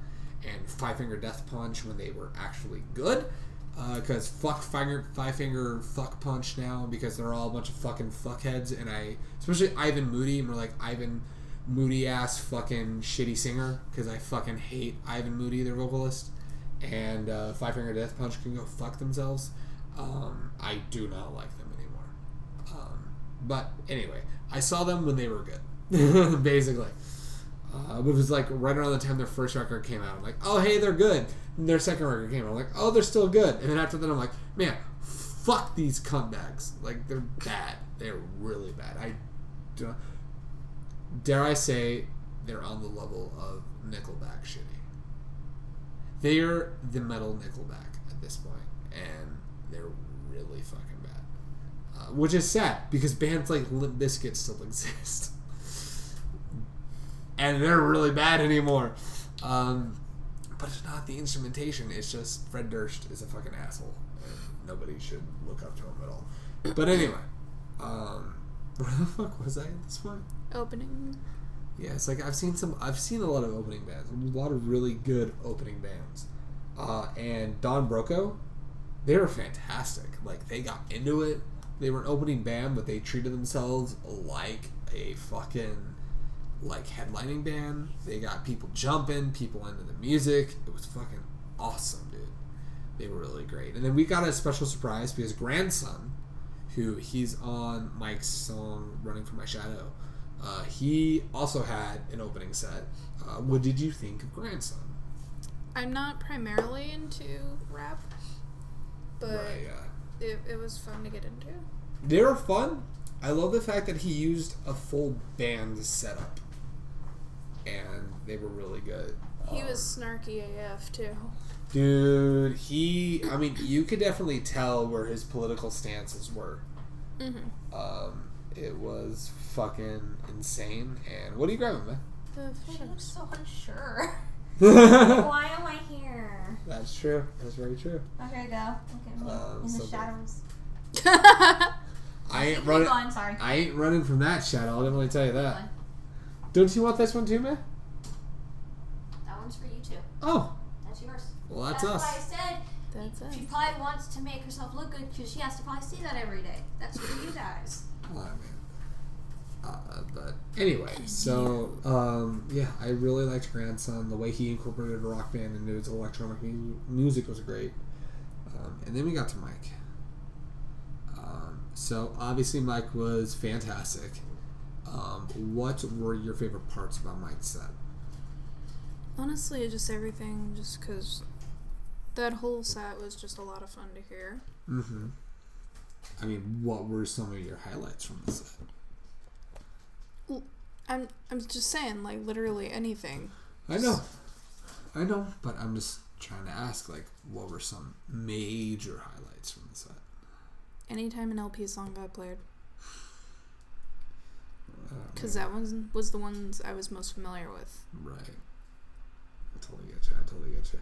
and Five Finger Death Punch when they were actually good. Because fuck Five Finger Fuck Punch now because they're all a bunch of fucking fuckheads, and especially Ivan Moody, more like Ivan Moody ass fucking shitty singer because I fucking hate Ivan Moody, their vocalist, and Five Finger Death Punch can go fuck themselves. I do not like them anymore. But anyway, I saw them when they were good, basically. It was like right around the time their first record came out. I'm like, oh hey, they're good. And their second record came out. I'm like, oh, they're still good. And then after that, I'm like, man, fuck these cutbacks. Like they're bad. They're really bad. Dare I say, they're on the level of Nickelback shitty. They're the metal Nickelback at this point, and they're really fucking bad. Which is sad because bands like Limp Bizkit still exist. And they're really bad anymore. But it's not the instrumentation. It's just Fred Durst is a fucking asshole. And nobody should look up to him at all. But anyway, where the fuck was I at this point? Opening. Yeah, it's like I've seen a lot of opening bands, a lot of really good opening bands, and Don Broco, they were fantastic. Like they got into it. They were an opening band, but they treated themselves like a fucking like headlining band. They got people jumping, people into the music. It was fucking awesome, dude. They were really great. And then we got a special surprise because Grandson, who he's on Mike's song "Running from My Shadow," he also had an opening set. What did you think of Grandson? I'm not primarily into rap, but right, it was fun to get into. They were fun. I love the fact that he used a full band setup, and they were really good. He was snarky AF too. Dude, I mean, you could definitely tell where his political stances were. Mm-hmm. It was fucking insane. And what are you grabbing, man? She looks so unsure. Why am I here? That's true. That's very true. Okay, go. Okay, in the shadows. I ain't running. Going, sorry. I ain't running from that shadow. I'll definitely tell you that. Don't you want this one too, man? That one's for you too. Oh. That's yours. Well, that's us. us. That's why I said that's us. She probably wants to make herself look good because she has to probably see that every day. That's for you guys. Well, I mean, but anyway, so yeah, I really liked Grandson. The way he incorporated a rock band into his electronic music was great. And then we got to Mike. So obviously Mike was fantastic. What were your favorite parts about Mike's set? Honestly, just everything, just because that whole set was just a lot of fun to hear. Mm-hmm. I mean, what were some of your highlights from the set? Well, I'm just saying, like, literally anything. I know, but I'm just trying to ask, like, what were some major highlights from the set? Anytime an LP song got played. Because that one was the ones I was most familiar with. Right. I totally get you.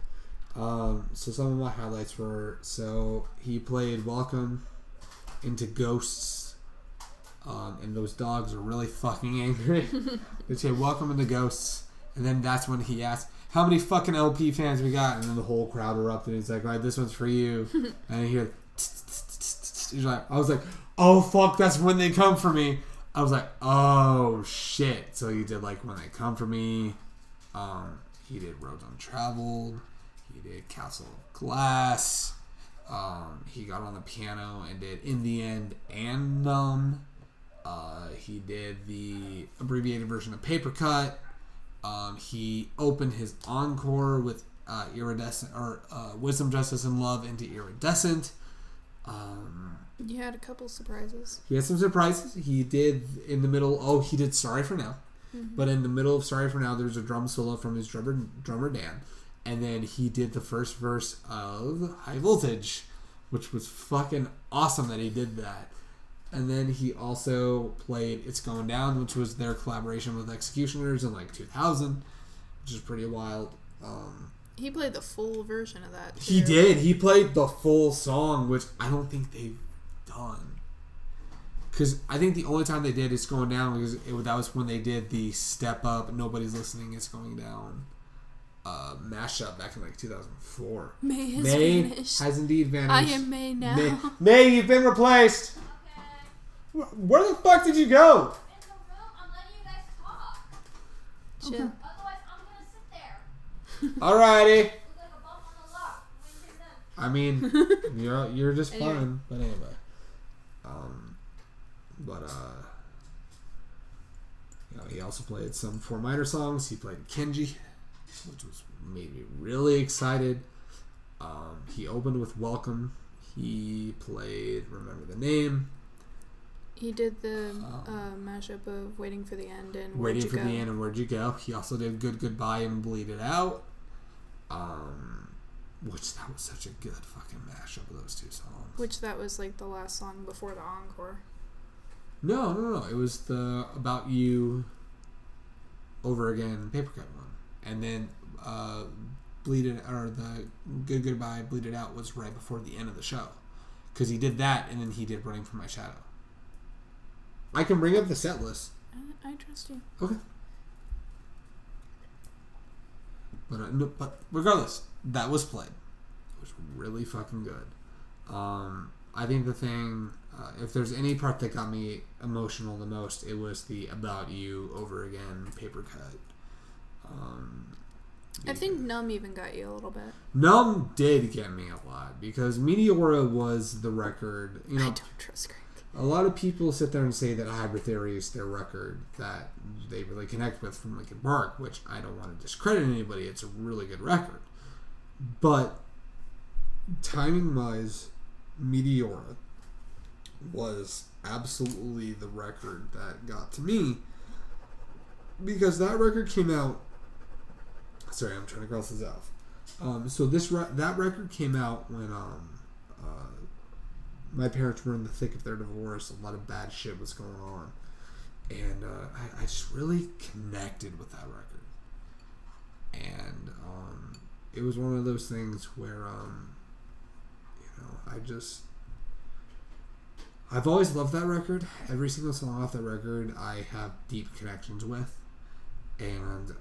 So some of my highlights were, so he played Welcome into Ghosts, and those dogs are really fucking angry. They say Welcome into Ghosts, and then that's when he asked, how many fucking LP fans we got? And then the whole crowd erupted. He's like, all right, this one's for you. And you hear, he's like, I was like, oh fuck, that's When They Come For Me. I was like, oh shit. So he did like When They Come For Me. He did Roads Untraveled. He did Castle of Glass. He got on the piano and did In the End and Numb. He did the abbreviated version of Paper Cut. He opened his encore with Iridescent or Wisdom, Justice, and Love into Iridescent. You had a couple surprises. He had some surprises. He did in the middle. He did Sorry for Now. Mm-hmm. But in the middle of Sorry for Now, there's a drum solo from his drummer Dan. And then he did the first verse of High Voltage, which was fucking awesome that he did that. And then he also played It's Going Down, which was their collaboration with Executioners in like 2000, which is pretty wild. He played the full version of that, too. He did. He played the full song, which I don't think they've done. Because I think the only time they did It's Going Down was that was when they did the Step Up, Nobody's Listening, It's Going Down mashup back in like 2004. May has vanished. Has indeed vanished. I am May now. May, you've been replaced. Okay. Where the fuck did you go? In the room, I'm letting you guys talk. Chill. Okay. Otherwise, I'm gonna sit there. Alrighty. Look like a bump on the lock. I mean, you're just fun, but anyway. He also played some 4 minor songs. He played Kenji, which made me really excited. He opened with Welcome. He played Remember the Name. He did the mashup of Waiting for the End and Where'd You Go. He also did Good Goodbye and Bleed It Out. Which that was such a good fucking mashup of those two songs. Which that was like the last song before the encore. No. It was the About You Over Again Paper Cut one. And then the Good Goodbye, Bleed It Out was right before the end of the show. Because he did that, and then he did Running From My Shadow. I can bring up the set list. I trust you. Okay. But regardless, that was played. It was really fucking good. I think the thing, if there's any part that got me emotional the most, it was the About You Over Again paper cut. I think Numb even got you a little bit. Numb did get me a lot because Meteora was the record. You know, I don't trust Greg. A lot of people sit there and say that Hybrid Theory is their record that they really connect with from Linkin Park, which I don't want to discredit anybody. It's a really good record. But timing-wise, Meteora was absolutely the record that got to me because that record came out. Sorry, I'm trying to cross this off. So that record came out when my parents were in the thick of their divorce. A lot of bad shit was going on, and I just really connected with that record. And it was one of those things where I've always loved that record. Every single song off that record I have deep connections with. And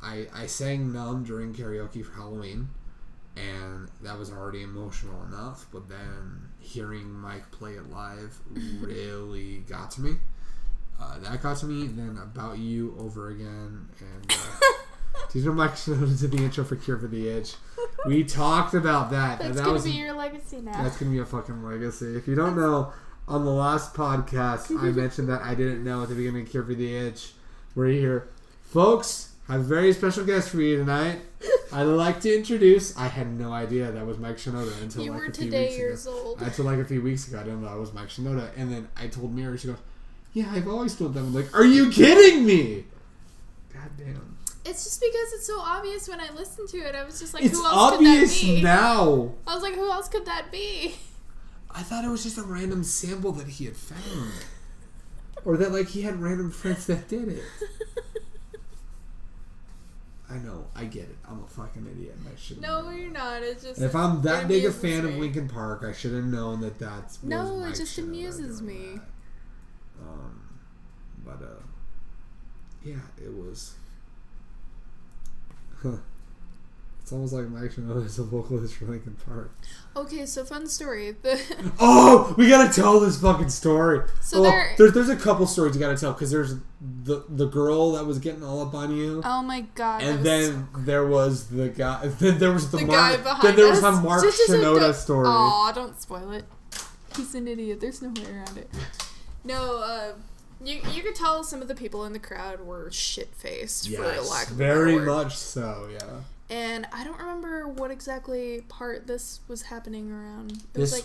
I sang Numb during karaoke for Halloween, and that was already emotional enough, but then hearing Mike play it live really got to me. That got to me. Then About You Over Again, and do you know Mike Shinoda did the intro for Cure for the Itch? We talked about that. That's going to be your legacy now. That's going to be a fucking legacy. If you don't know, on the last podcast, I mentioned that I didn't know at the beginning of Cure for the Itch. We're here. Folks, I have a very special guest for you tonight. I'd like to introduce... I had no idea that was Mike Shinoda until you like were a few today weeks years ago. old. Until like a few weeks ago, I didn't know that was Mike Shinoda. And then I told Mira, she goes, yeah, I've always told them. I'm like, are you kidding me? God damn. It's just because it's so obvious when I listened to it. I was just like, it's who else could that be? It's obvious now. I was like, who else could that be? I thought it was just a random sample that he had found. Or that like he had random friends that did it. I know, I get it. I'm a fucking idiot, and I should. No, you're not. It's just. If I'm that big a fan of Linkin Park, I should have known that that's. No, it just amuses me. Yeah, it was. It's almost like Mike Shinoda is a vocalist for Linkin Park. Okay, so fun story. Oh, we gotta tell this fucking story. So there's a couple stories you gotta tell because there's the girl that was getting all up on you. Oh my god! And then there was the guy. Then there was the guy behind us. Then there was some Mark Shinoda story. Aw, don't spoil it. He's an idiot. There's no way around it. No, you could tell some of the people in the crowd were shit-faced, for lack of a better word. Very much so, yeah. And I don't remember what exactly part this was happening around. It was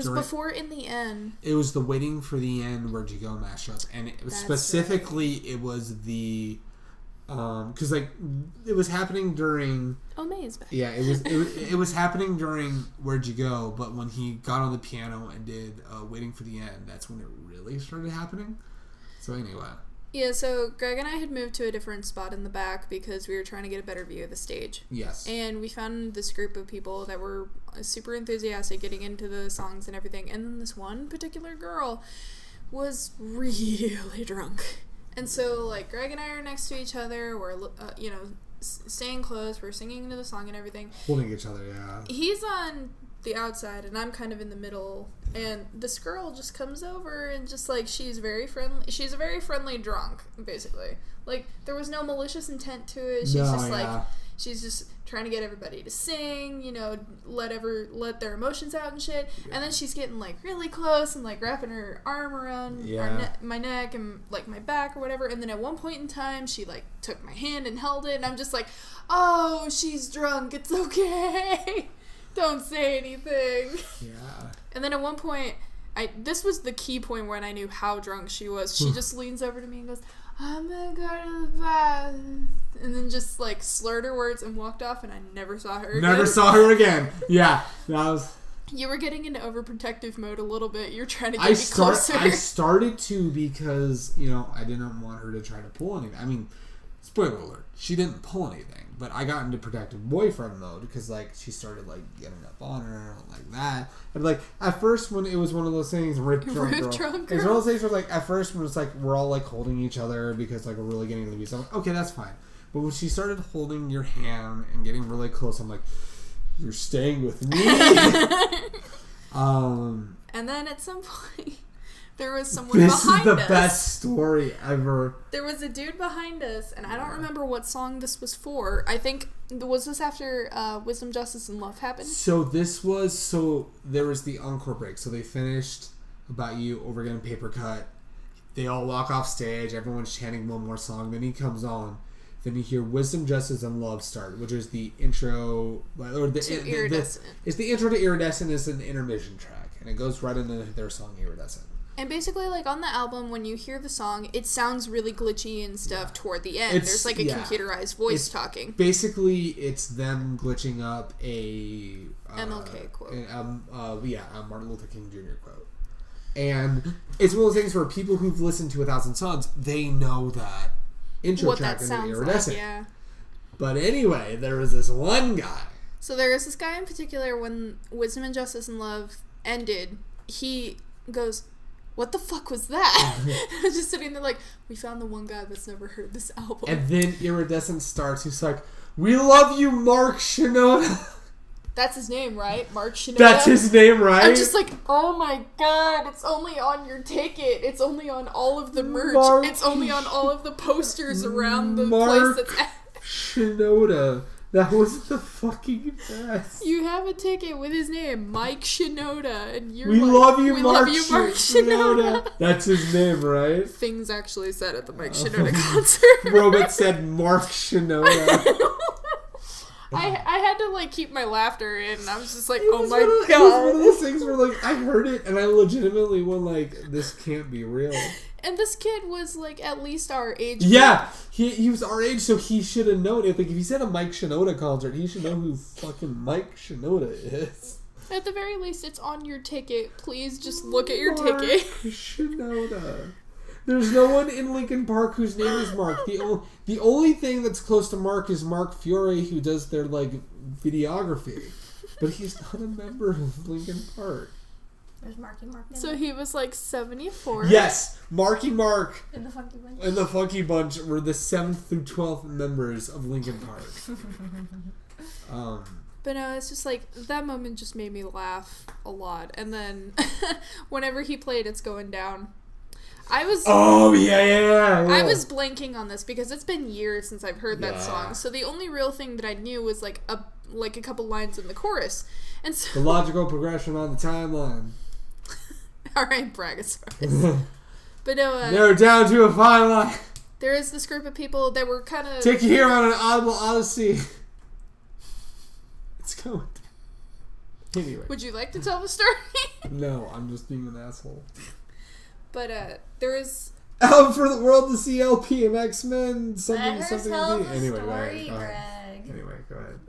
before In the End. It was the Waiting for the End Where'd You Go mashup. And specifically, right. It was the... because like it was happening during May's back. Yeah, it was happening during Where'd You Go, but when he got on the piano and did Waiting for the End, that's when it really started happening. So anyway. Yeah, so Greg and I had moved to a different spot in the back because we were trying to get a better view of the stage. Yes. And we found this group of people that were super enthusiastic getting into the songs and everything. And then this one particular girl was really drunk. And so, like, Greg and I are next to each other. We're, staying close. We're singing into the song and everything. Holding each other, yeah. He's on the outside, and I'm kind of in the middle. And this girl just comes over and just, like, she's very friendly. She's a very friendly drunk, basically. Like, there was no malicious intent to it. She's just trying to get everybody to sing, let their emotions out and shit. Yeah. And then she's getting, like, really close and, like, wrapping her arm around my neck and, like, my back or whatever. And then at one point in time, she, like, took my hand and held it. And I'm just like, oh, she's drunk. It's okay. Don't say anything. Yeah. And then at one point, this was the key point when I knew how drunk she was. She just leans over to me and goes, I'm gonna go to the bathroom. And then just, like, slurred her words and walked off, and I never saw her again. Never saw her again. Yeah. That was... You were getting into overprotective mode a little bit. You're trying to get me closer. I started to because, I didn't want her to try to pull anything. I mean, spoiler alert, she didn't pull anything, but I got into protective boyfriend mode because, like, she started, like, getting up on her, like that. And, like, at first when it was one of those things, Rip Drunk Girl. It was one of those things where, like, at first when it's, like, we're all, like, holding each other because, like, we're really getting into music, I'm like, okay, that's fine. But when she started holding your hand and getting really close, I'm like, you're staying with me. And then at some point, there was someone behind us. This is the best story ever. There was a dude behind us, and I don't remember what song this was for. I think, was this after Wisdom, Justice, and Love happened? So there was the encore break. So they finished About You, Over Again, Paper Cut. They all walk off stage. Everyone's chanting one more song. Then he comes on. Then you hear Wisdom, Justice, and Love start, which is the intro. Or to Iridescent. It's the intro to Iridescent. It's an intermission track. And it goes right into their song, Iridescent. And basically, like, on the album, when you hear the song, it sounds really glitchy and stuff toward the end. There's, like, a computerized voice talking. Basically, it's them glitching up a... MLK quote. A Martin Luther King Jr. quote. And it's one of those things where people who've listened to 1,000 Songs, they know that intro track into Iridescent. Like, yeah. But anyway, there was this one guy. So there was this guy in particular, when Wisdom and Justice and Love ended, he goes... What the fuck was that? I was just sitting there like, we found the one guy that's never heard this album. And then Iridescent starts. He's like, we love you, Mike Shinoda. That's his name, right? Mike Shinoda? That's his name, right? I'm just like, oh my god, it's only on your ticket. It's only on all of the merch. It's only on all of the posters around the place that's at. Shinoda. That was the fucking best. You have a ticket with his name, Mike Shinoda, and you're we like, love you, we Mark love you, Mark Shinoda. That's his name, right? Things actually said at the Mike Shinoda concert. Robot said Mark Shinoda. I had to, like, keep my laughter in, and I was just like, god. It was one of those things where, like, I heard it, and I legitimately went like, this can't be real. And this kid was, like, at least our age. Yeah, he was our age, so he should have known. If he said a Mike Shinoda concert, he should know who fucking Mike Shinoda is. At the very least, it's on your ticket. Please just look at your ticket. Shinoda. There's no one in Linkin Park whose name is Mark. The only thing that's close to Mark is Mark Fiore, who does their, like, videography. But he's not a member of Linkin Park. There's Marky Mark. So he was like 74. Yes, Marky Mark and the Funky Bunch. And the Funky Bunch were the 7th through 12th members of Linkin Park. But no, it's just like that moment just made me laugh a lot. And then whenever he played "It's Going Down," I was I was blanking on this because it's been years since I've heard that song. So the only real thing that I knew was like a couple lines in the chorus, and so the logical progression on the timeline. All right, Brachiosaurus. But no, they're down to a fine line. There is this group of people that were kind of take you here on an audible odyssey. It's going. Anyway, would you like to tell the story? No, I'm just being an asshole. But there is out for the world to see LP and X-Men something. Anyway, go ahead.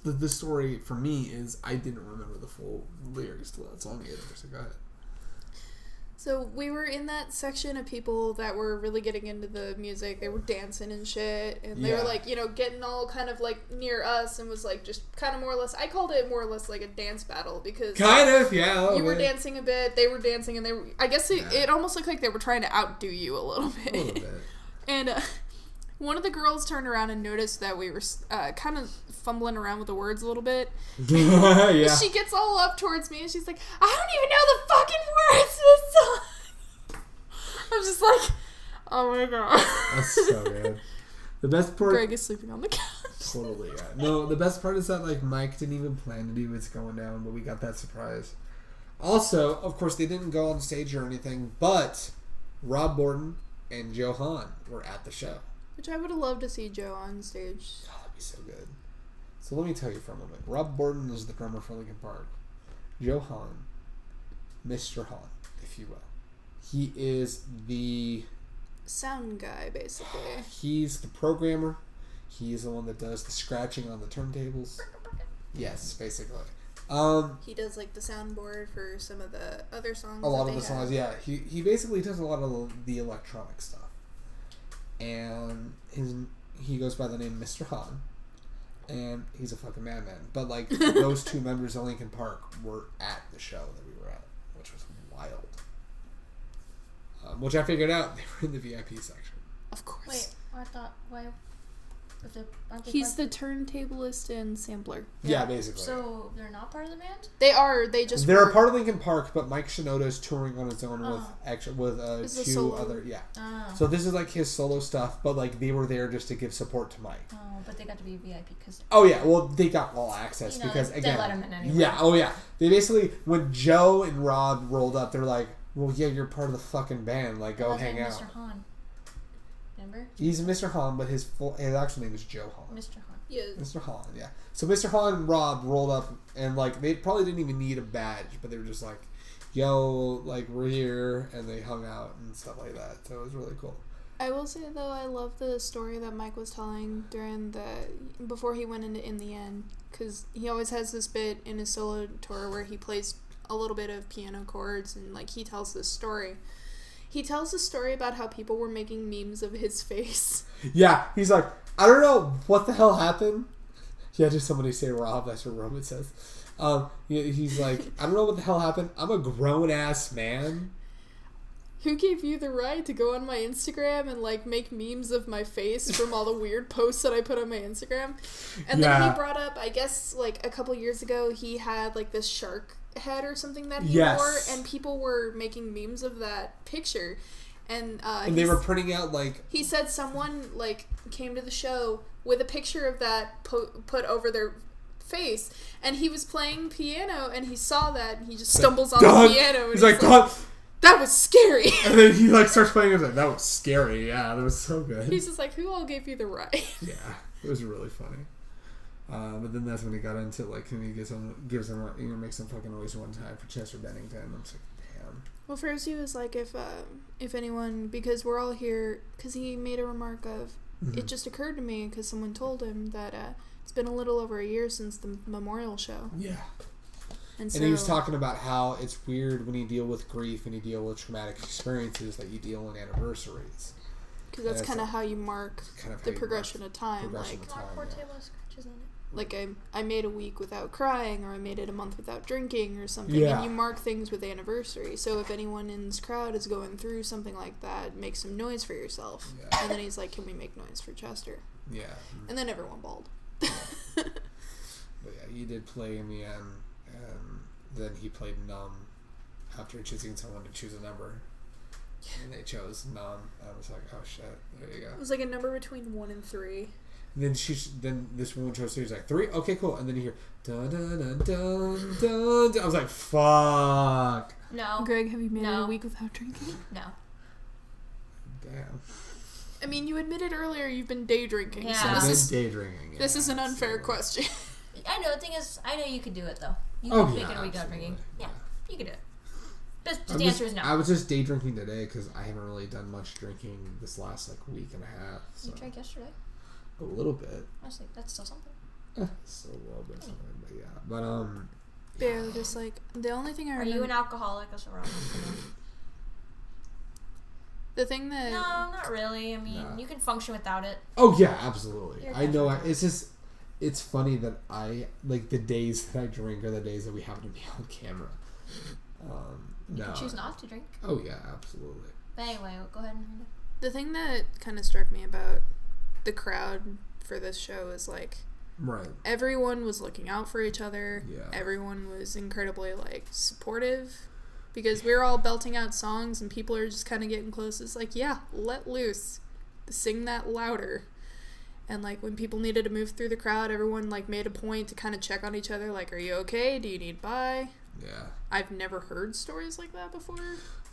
The story for me is I didn't remember the full lyrics to that song either. So go ahead. So we were in that section of people that were really getting into the music. They were dancing and shit. And they were like, you know, getting all kind of like near us and was like just kind of more or less, I called it more or less like a dance battle because you were dancing a bit, they were dancing, and I guess it almost looked like they were trying to outdo you a little bit. A little bit. And one of the girls turned around and noticed that we were kind of fumbling around with the words a little bit. Yeah. She gets all up towards me and she's like, I don't even know the fucking words to this song. I'm just like, oh my god. That's so good. The best part... Greg is sleeping on the couch. Totally, yeah. No, the best part is that, like, Mike didn't even plan to do It's Going Down, but we got that surprise. Also, of course, they didn't go on stage or anything, but Rob Borden and Joe Hahn were at the show. Which I would have loved to see Joe on stage. Oh, that'd be so good. So let me tell you for a moment. Rob Borden is the drummer for Linkin Park. Joe Hahn, Mr. Hahn, if you will. He is the... sound guy, basically. He's the programmer. He's the one that does the scratching on the turntables. Yes, basically. He does like the soundboard for some of the other songs. A lot of the songs, yeah. He basically does a lot of the electronic stuff. and he goes by the name Mr. Han, and he's a fucking madman. But like those two members of Linkin Park were at the show that we were at, which was wild. Which I figured out they were in the VIP section. Of course. Wait, I thought why? He's the turntablist and sampler. Yeah, basically. So they're not part of the band? They are. They're a part of Linkin Park, but Mike Shinoda is touring on his own with two other. Yeah. Oh. So this is like his solo stuff, but like they were there just to give support to Mike. Oh, but they got to be VIP because. Oh yeah, well they got all access because they again. Let him in anyway. Yeah. Oh yeah. They basically when Joe and Rob rolled up, they're like, "Well, yeah, you're part of the fucking band. Like, go hang out." Mr. Han. Remember? He's Mr. Han, but his actual name is Joe Han. Mr. Han. Yeah. Mr. Han, yeah. So Mr. Han and Rob rolled up, and like they probably didn't even need a badge, but they were just like, "Yo, like we're here," and they hung out and stuff like that. So it was really cool. I will say though, I love the story that Mike was telling before he went into In the End, because he always has this bit in his solo tour where he plays a little bit of piano chords, and like he tells this story. He tells a story about how people were making memes of his face. Yeah, he's like, I don't know what the hell happened. Yeah, just somebody say Rob. That's what Roman says. He's like, I don't know what the hell happened. I'm a grown-ass man. Who gave you the right to go on my Instagram and like make memes of my face from all the weird posts that I put on my Instagram? And then he brought up, I guess like a couple years ago, he had like this shark head or something that he wore, and people were making memes of that picture, and they were printing out like he said someone like came to the show with a picture of that put over their face, and he was playing piano and he saw that and he just stumbles on the piano and he's like, "God, that was scary." And then he like starts playing. Like, that was scary. Yeah, that was so good. He's just like, who all gave you the right? Yeah, it was really funny. But then that's when he got into like, he gives him, makes some fucking noise one time for Chester Bennington. I'm just like, damn. Well, first he was like, if anyone, because we're all here, because he made a remark of, it just occurred to me because someone told him that it's been a little over a year since the memorial show. Yeah. And he was talking about how it's weird when you deal with grief and you deal with traumatic experiences that you deal in anniversaries. Because that's kind of how you mark the progression of time. Like I made a week without crying, or I made it a month without drinking, or something. Yeah. And you mark things with anniversary. So if anyone in this crowd is going through something like that, make some noise for yourself. Yeah. And then he's like, "Can we make noise for Chester?" Yeah. And then everyone bawled. Yeah. But yeah, he did play in the end, and then he played Numb after choosing someone to choose a number. And they chose Numb. I was like, oh shit, there you go. It was like a number between 1 and 3. And then this woman chose 3. He's like, 3? Okay, cool. And then you hear dun dun dun dun dun. I was like, fuck. No. Greg, have you made it a week without drinking? No. Damn. I mean, you admitted earlier you've been day drinking. Yeah. So this day drinking. Yeah, this is an unfair question. I know. The thing is, I know you could do it though. You could make it a week without drinking. Yeah, you could do it. The answer is no. I was just day drinking today because I haven't really done much drinking this last like week and a half. So. You drank yesterday? A little bit. Honestly, that's still something. Still a little bit something, but yeah. But yeah, just like the only thing I remember. Are you an alcoholic? That's what The thing that no, not really. I mean, you can function without it. Oh yeah, absolutely. I know. It's just. It's funny that I like the days that I drink are the days that we happen to be on camera. You can choose not to drink. Oh yeah, absolutely. But anyway, go ahead and. The thing that kind of struck me about the crowd for this show is like, right. Everyone was looking out for each other. Yeah. Everyone was incredibly like supportive, because we were all belting out songs and people are just kind of getting close. It's like, yeah, let loose, sing that louder. And like when people needed to move through the crowd, everyone like made a point to kind of check on each other. Like, are you okay? Do you need by? Yeah. I've never heard stories like that before.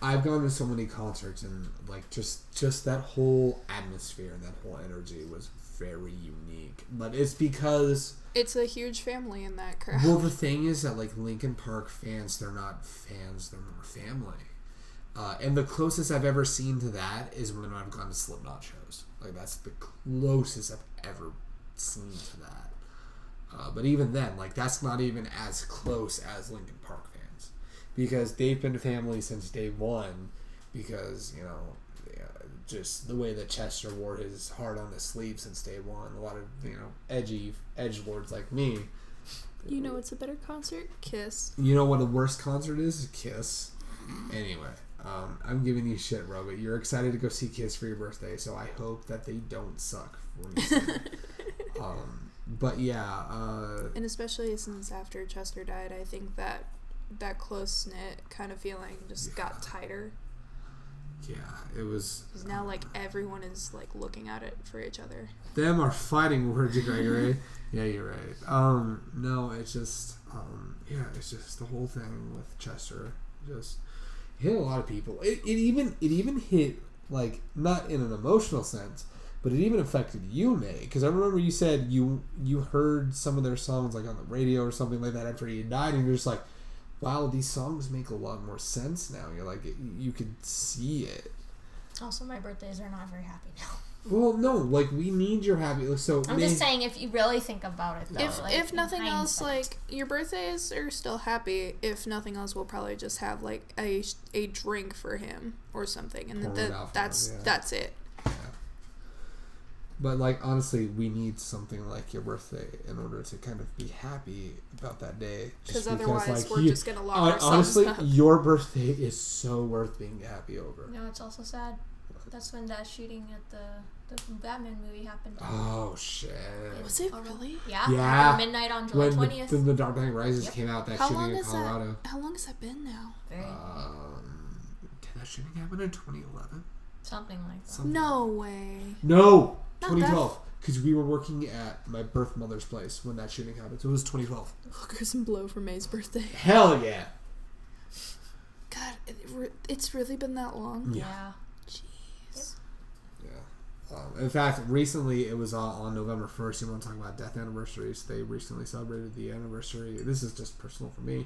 I've gone to so many concerts and like just that whole atmosphere and that whole energy was very unique. But it's because it's a huge family in that crowd. Well, the thing is that like Linkin Park fans, they're not fans, they're more family. And the closest I've ever seen to that is when I've gone to Slipknot shows. Like that's the closest I've ever seen to that. But even then, like that's not even as close as Linkin Park fans, because they've been family since day one. Because just the way that Chester wore his heart on his sleeve since day one. A lot of, edgy edgelords like me. You know what's a better concert? Kiss. You know what a worse concert is? Kiss. Anyway, I'm giving you shit, Robert. You're excited to go see Kiss for your birthday, so I hope that they don't suck for me. But yeah. And especially since after Chester died, I think that close-knit kind of feeling just got tighter. Yeah, it was... Because now, everyone is, looking at it for each other. Them are fighting words, Gregory. Yeah, you're right. No, it's just... it's just the whole thing with Chester. Just hit a lot of people. It even hit, not in an emotional sense, but it even affected you, May. Because I remember you said you heard some of their songs, on the radio or something like that after he had died, and you're just like, wow, these songs make a lot more sense now. You're like, you could see it. Also, my birthdays are not very happy now. Well, no, we need your happy. So I'm just saying, if you really think about it, though, if nothing else, your birthdays are still happy. If nothing else, we'll probably just have a drink for him or something, and that's it. Yeah. But honestly, we need something like your birthday in order to kind of be happy about that day. Because otherwise, we're just gonna lock ourselves honestly, up. your birthday is so worth being happy over. No, it's also sad. That's when that shooting at the Batman movie happened. Oh shit! Was it really? Yeah. Yeah. Midnight on July 20th. When the Dark Knight Rises came out, that shooting in Colorado. How long has that been now? Very. Did that shooting happen in 2011? Something like that. No way. No, 2012. Because we were working at my birth mother's place when that shooting happened. So it was 2012. Hookers and blow for May's birthday. Hell yeah! God, it's really been that long. Yeah. In fact, recently it was on November 1st. You want to talk about death anniversaries? They recently celebrated the anniversary. This is just personal for me.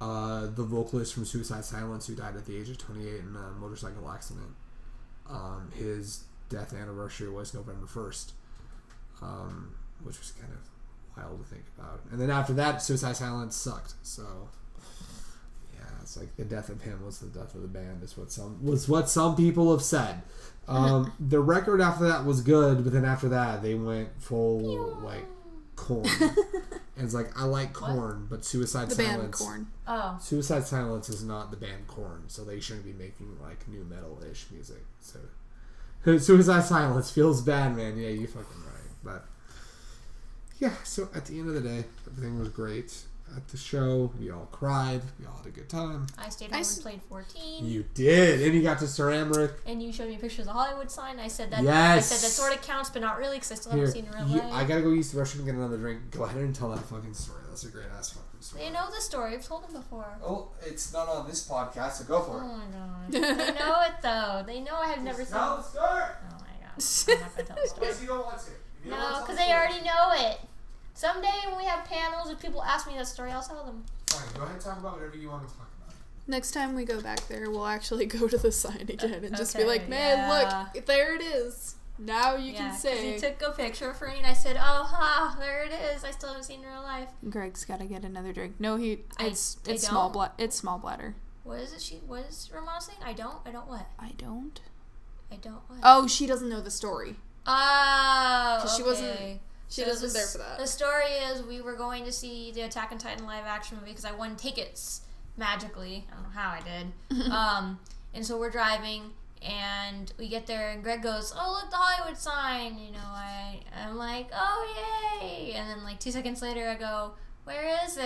The vocalist from Suicide Silence, who died at the age of 28 in a motorcycle accident. His death anniversary was November 1st, which was kind of wild to think about. And then after that, Suicide Silence sucked. So yeah, it's the death of him was the death of the band. Is what some people have said. The record after that was good, but then after that they went full Korn. And it's I like Korn, but Suicide Silence. The band Korn. Oh. Suicide Silence is not the band Korn, so they shouldn't be making new metal-ish music. So Suicide Silence feels bad, man. Yeah, you fucking right. But yeah, so at the end of the day, everything was great. At the show, we all cried. We all had a good time. I stayed home and played 14. You did, and you got to Sir Emmerich. And you showed me pictures of the Hollywood sign. I said that. Yes. I said that sort of counts, but not really, because I still haven't seen it in real life. I gotta go use the restroom and get another drink. Go ahead and tell that fucking story. That's a great ass fucking story. They know the story. I've told them before. Oh, it's not on this podcast, so go for it. Oh my god. They know it though. They know I have never seen it. Tell the story. Oh my god. I'm not gonna tell the story. Yes, you don't want to. No, because they already know it. Someday when we have panels, if people ask me that story, I'll tell them. Fine, go ahead and talk about whatever you want to talk about. Next time we go back there, we'll actually go to the sign again and just be like, man, look, there it is. Now you can say. He took a picture for me and I said, oh, there it is. I still haven't seen it in real life. Greg's got to get another drink. No, it's small bladder. What is it? What is Ramona saying? I don't what? I don't what? Oh, she doesn't know the story. Oh, okay. She wasn't there for that. The story is we were going to see the Attack on Titan live action movie because I won tickets magically. I don't know how I did. And so we're driving and we get there and Greg goes, oh, look, the Hollywood sign. I'm like, oh, yay. And then 2 seconds later I go, where is it?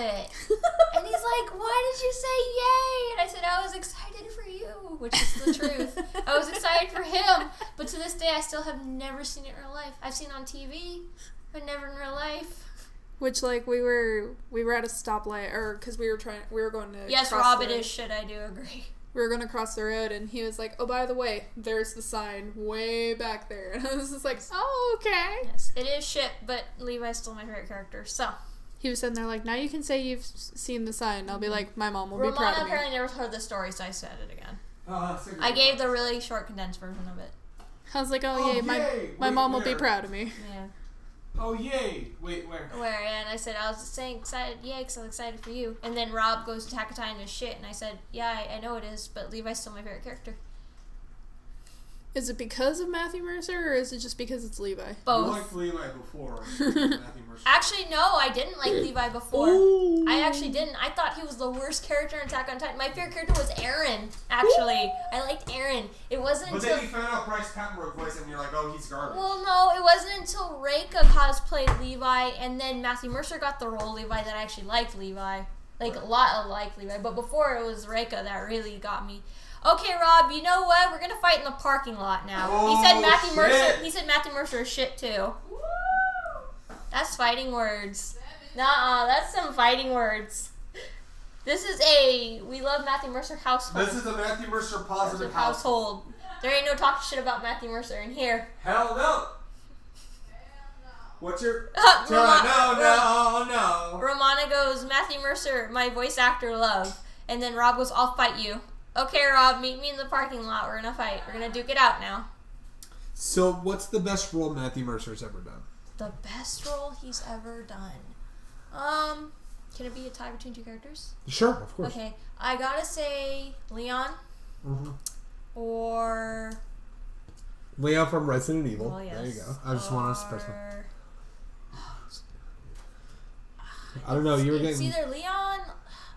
And he's like, why did you say yay? And I said, I was excited for you, which is the truth. I was excited for him. But to this day, I still have never seen it in real life. I've seen it on TV, but never in real life. Which, we were at a stoplight, or because we were going to. Yes, Rob, it is shit. I do agree. We were going to cross the road, and he was like, oh, by the way, there's the sign way back there. And I was just like, oh, okay. Yes, it is shit, but Levi's still my favorite character, so. He was sitting there like, now you can say you've seen the sign. And I'll be like, my mom will be proud of me. Ramona apparently never heard the story, so I said it again. I gave the really short, condensed version of it. I was like, oh, yay, my mom will be proud of me. Yeah. Oh, yay. Wait, where? Where? And I said, I was saying excited, yay, because I'm excited for you. And then Rob goes to Takatine and shit, and I said, yeah, I know it is, but Levi's still my favorite character. Is it because of Matthew Mercer, or is it just because it's Levi? Both. You liked Levi before Matthew Mercer. Actually, no, I didn't like Levi before. Ooh. I actually didn't. I thought he was the worst character in Attack on Titan. My favorite character was Eren, actually. Ooh. I liked Eren. It wasn't until... But then you found out Bryce Pattenberg voice and you're like, oh, he's garbage. Well, no, it wasn't until Reika cosplayed Levi and then Matthew Mercer got the role of Levi that I actually liked Levi. Like, a lot of Levi. But before, it was Reika that really got me. Okay, Rob, you know what? We're gonna fight in the parking lot now. Oh, he said Matthew Mercer. He said Matthew Mercer is shit too. Woo! That's fighting words. Nuh-uh, that's some fighting words. This is a we love Matthew Mercer household. This is a Matthew Mercer positive household. There ain't no talking shit about Matthew Mercer in here. Hell no. What's your no. Romana goes, Matthew Mercer, my voice actor love, and then Rob goes, I'll fight you. Okay, Rob, meet me in the parking lot. We're gonna fight. We're gonna duke it out now. So, what's the best role Matthew Mercer's ever done? The best role he's ever done. Can it be a tie between two characters? Sure, of course. Okay, I gotta say Leon. Mm-hmm. Or Leon from Resident Evil. Oh, yes. There you go. I just want to express I don't know. You were getting. It's either Leon.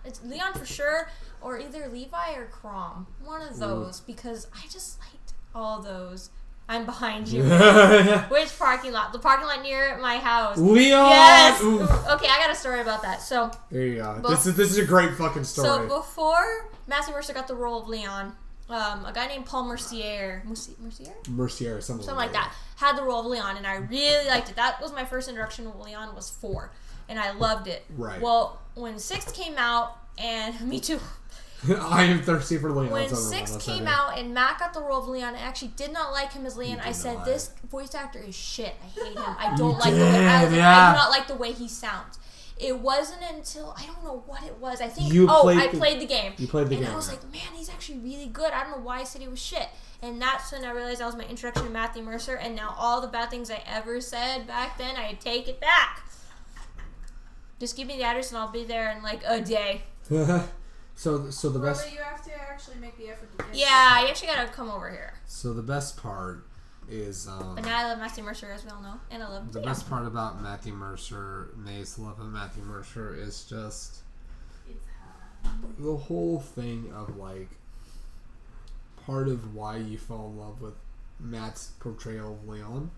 It's Leon for sure. Or either Levi or Crom. One of those. Ooh. Because I just liked all those. I'm behind you. Which parking lot? The parking lot near my house. Leon! Yes! Ooh. Okay, I got a story about that. So there you go. This is a great fucking story. So before Matthew Mercer got the role of Leon, a guy named Paul Mercier, something like that, had the role of Leon, and I really liked it. That was my first introduction to Leon, was 4, and I loved it. Right. Well, when 6 came out, and me too. I am thirsty for Leon. When 6 came out and Matt got the role of Leon, I actually did not like him as Leon. I said, this voice actor is shit. I hate him. I don't like the way I do not like the way he sounds. It wasn't until I don't know what it was. I think I played the game. You played the game. And I was like, man, he's actually really good. I don't know why I said he was shit. And that's when I realized that was my introduction to Matthew Mercer. And now all the bad things I ever said back then, I take it back. Just give me the address and I'll be there in like a day. So the best. But you have to actually make the effort to get you actually gotta come over here. So the best part is. But now I love Matthew Mercer, as we all know, and I love. The best part about Matthew Mercer, May's love of Matthew Mercer, is just the whole thing of like part of why you fell in love with Matt's portrayal of Leon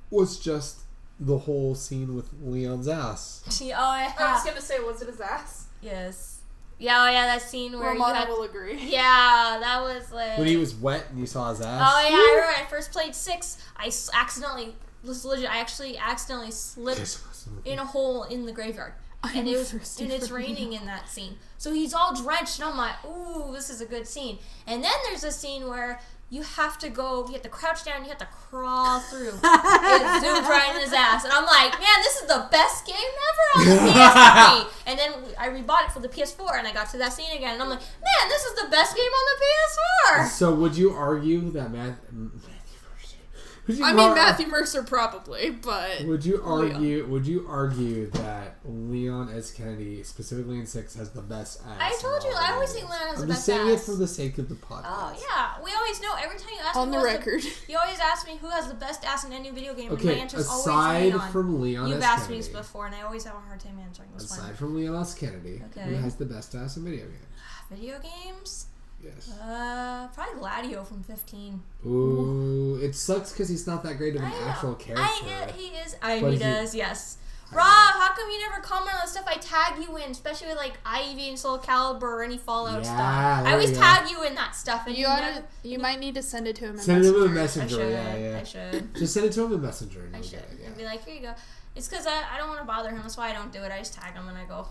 was just the whole scene with Leon's ass. I was gonna say, was it his ass? Yes. Yeah, that scene where Romana will agree. Yeah, that was like when he was wet and you saw his ass. Oh yeah, I remember when I first played 6. I accidentally slipped in a hole in the graveyard, and it's raining in that scene. So he's all drenched, and I'm like, ooh, this is a good scene. And then there's a scene where you have to crouch down, you have to crawl through. It zooms right in his ass. And I'm like, man, this is the best game ever on the PS3. And then I rebought it for the PS4, and I got to that scene again, and I'm like, man, this is the best game on the PS4. So would you argue that Matthew Mercer probably, but would you argue that Leon S. Kennedy, specifically in 6, has the best ass? I told you, I always think Leon has the best ass. I'm just saying it for the sake of the podcast. Oh yeah, we always know. Every time you ask on me the record, you always ask me who has the best ass in any video game. Okay, and my answer is always aside from Leon You've S. asked Kennedy, me this before, and I always have a hard time answering this one. Aside from Leon S. Kennedy, who has the best ass in video games? Video games? Yes. Probably Gladio from 15. Ooh, it sucks because he's not that great of an actual character. He is. He does, yes. Rob, how come you never comment on the stuff I tag you in, especially with like Ivy and Soul Calibur or any Fallout stuff? I always tag you in that stuff. And you might need to send it to him in Messenger. Send it to him in Messenger, I should. Just send it to him in Messenger. I should. And be like, here you go. It's because I don't want to bother him. That's why I don't do it. I just tag him and I go.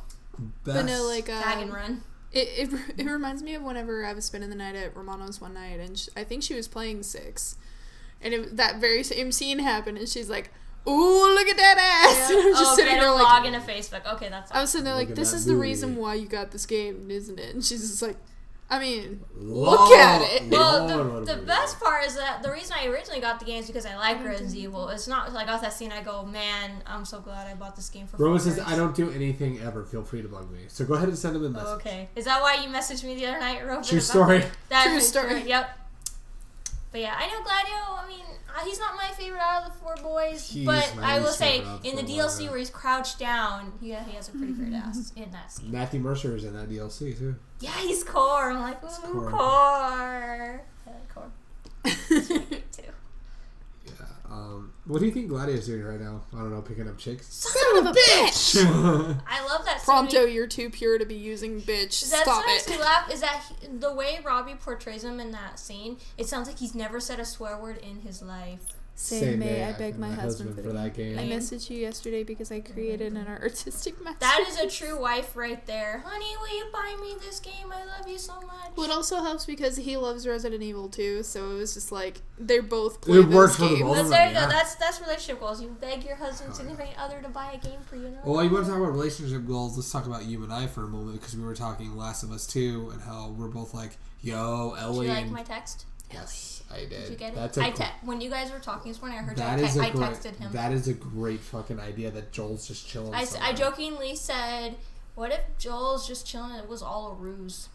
But no, like, tag and run. It reminds me of whenever I was spending the night at Romano's one night, and I think she was playing 6, and that very same scene happened, and she's like, "Ooh, look at that ass!" Yeah. And I'm just sitting there like, log into Facebook. Okay, that's. I was sitting there like, "This is the reason why you got this game, isn't it?" And she's just like, I mean, look at it. Well, the best part is that the reason I originally got the game is because I like Resident Evil. It's not like I got that scene, I go, man, I'm so glad I bought this game for Roman says, I don't do anything ever. Feel free to bug me. So go ahead and send him a message. Okay. Is that why you messaged me the other night, Roman? True story. True story. Yep. But yeah, I know Gladio, I mean, he's not my favorite out of the 4 boys, but I will say, in the DLC where he's crouched down, he has a pretty great ass in that scene. Matthew Mercer is in that DLC, too. Yeah, he's Core. I'm like, ooh, Core. I like Core. He's really good, too. What do you think Gladio's doing right now? I don't know, picking up chicks? Son of a bitch! I love that. Prompto, you're too pure to be using bitch. Stop it. Makes me laugh is that the way Robbie portrays him in that scene, it sounds like he's never said a swear word in his life. Same May, I begged my husband for that game. I messaged you yesterday because I created an artistic message. That is a true wife right there. Honey, will you buy me this game? I love you so much. Well, it also helps because he loves Resident Evil too, so it was just like they're both playing this game. It works for the both of them. There you go. That's relationship goals. You beg your husband, significant other to buy a game for you. Well, you want to talk about relationship goals? Let's talk about you and I for a moment because we were talking Last of Us 2 and how we're both like, yo, Ellie. Did you like my text? Yes, I did. Did you get it? When you guys were talking this morning, I heard I texted him. That is a great fucking idea that Joel's just chilling. I jokingly said, what if Joel's just chilling and it was all a ruse?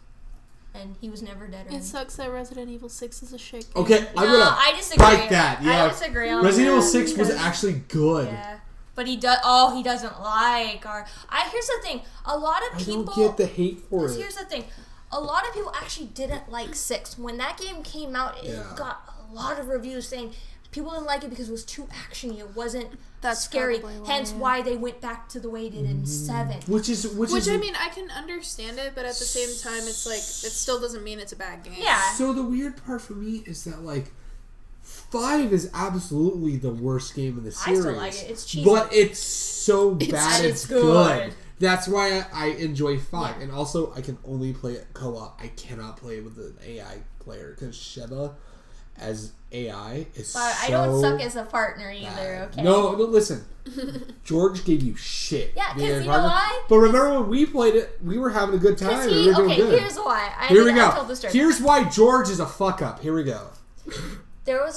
And he was never dead. It sucks that Resident Evil 6 is a shit game. Okay, I disagree. Fight that. Yeah. I disagree on Resident Evil 6 was actually good. Yeah. But he doesn't like our... here's the thing. A lot of people... I don't get the hate for it. Here's the thing. A lot of people actually didn't like 6. When that game came out, it got a lot of reviews saying people didn't like it because it was too actiony. It wasn't scary. Hence why they went back to the way they did in 7. Which I mean, I can understand it, but at the same time, it's like, it still doesn't mean it's a bad game. Yeah. So the weird part for me is that, like, 5 is absolutely the worst game in the series. I still like it. It's cheesy. But it's so bad it's good. That's why I enjoy 5. Yeah. And also, I can only play it co-op. I cannot play it with an AI player because Sheba as AI is so I don't suck as a partner either, okay? No, listen. George gave you shit. Yeah, because you know why? But remember when we played it, we were having a good time. We were doing good. Here's why. Here we go. Here's why George is a fuck up. Here we go.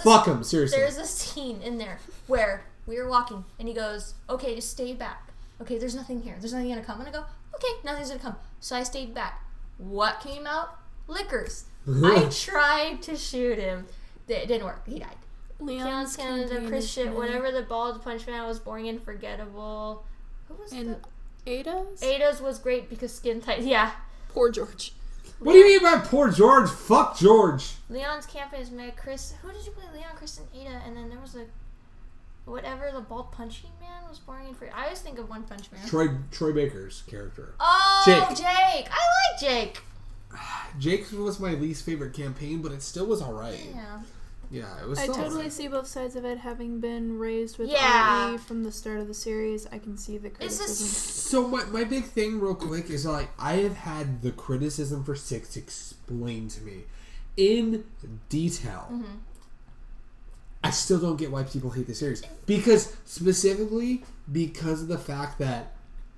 Fuck him, seriously. There's a scene in there where we were walking and he goes, okay, just stay back. Okay, there's nothing here. There's nothing gonna come. And I go, okay, nothing's gonna come. So I stayed back. What came out? Liquors. I tried to shoot him. It didn't work. He died. Leon's Canada, Chris shit, whatever the bald punch man was boring and forgettable. Who was that? Ada's? Ada's was great because skin tight. Yeah. Poor George. What do you mean by poor George? Fuck George. Leon's campus met Chris. Who did you play? Leon, Chris, and Ada. And then there was whatever the bald punching man was boring and free. I always think of One Punch Man. Troy Baker's character. Oh, Jake. I like Jake. Jake was my least favorite campaign, but it still was alright. Yeah, it was. I totally see both sides of it. Having been raised with RE from the start of the series, I can see the criticism. So my big thing, real quick, is like I have had the criticism for 6 explained to me in detail. Mm-hmm. I still don't get why people hate the series. Specifically because of the fact that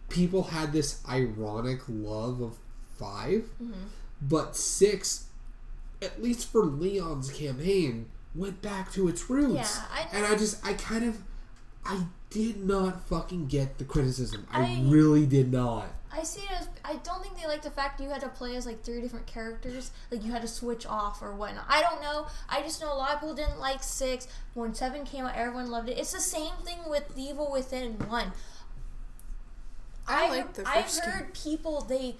people had this ironic love of 5, mm-hmm. but 6, at least for Leon's campaign, went back to its roots. Yeah, I did not fucking get the criticism. I really did not. I see it as, I don't think they like the fact that you had to play as like 3 different characters. Like you had to switch off or whatnot. I don't know. I just know a lot of people didn't like 6. When 7 came out, everyone loved it. It's the same thing with Evil Within 1. I like the first I've heard people, the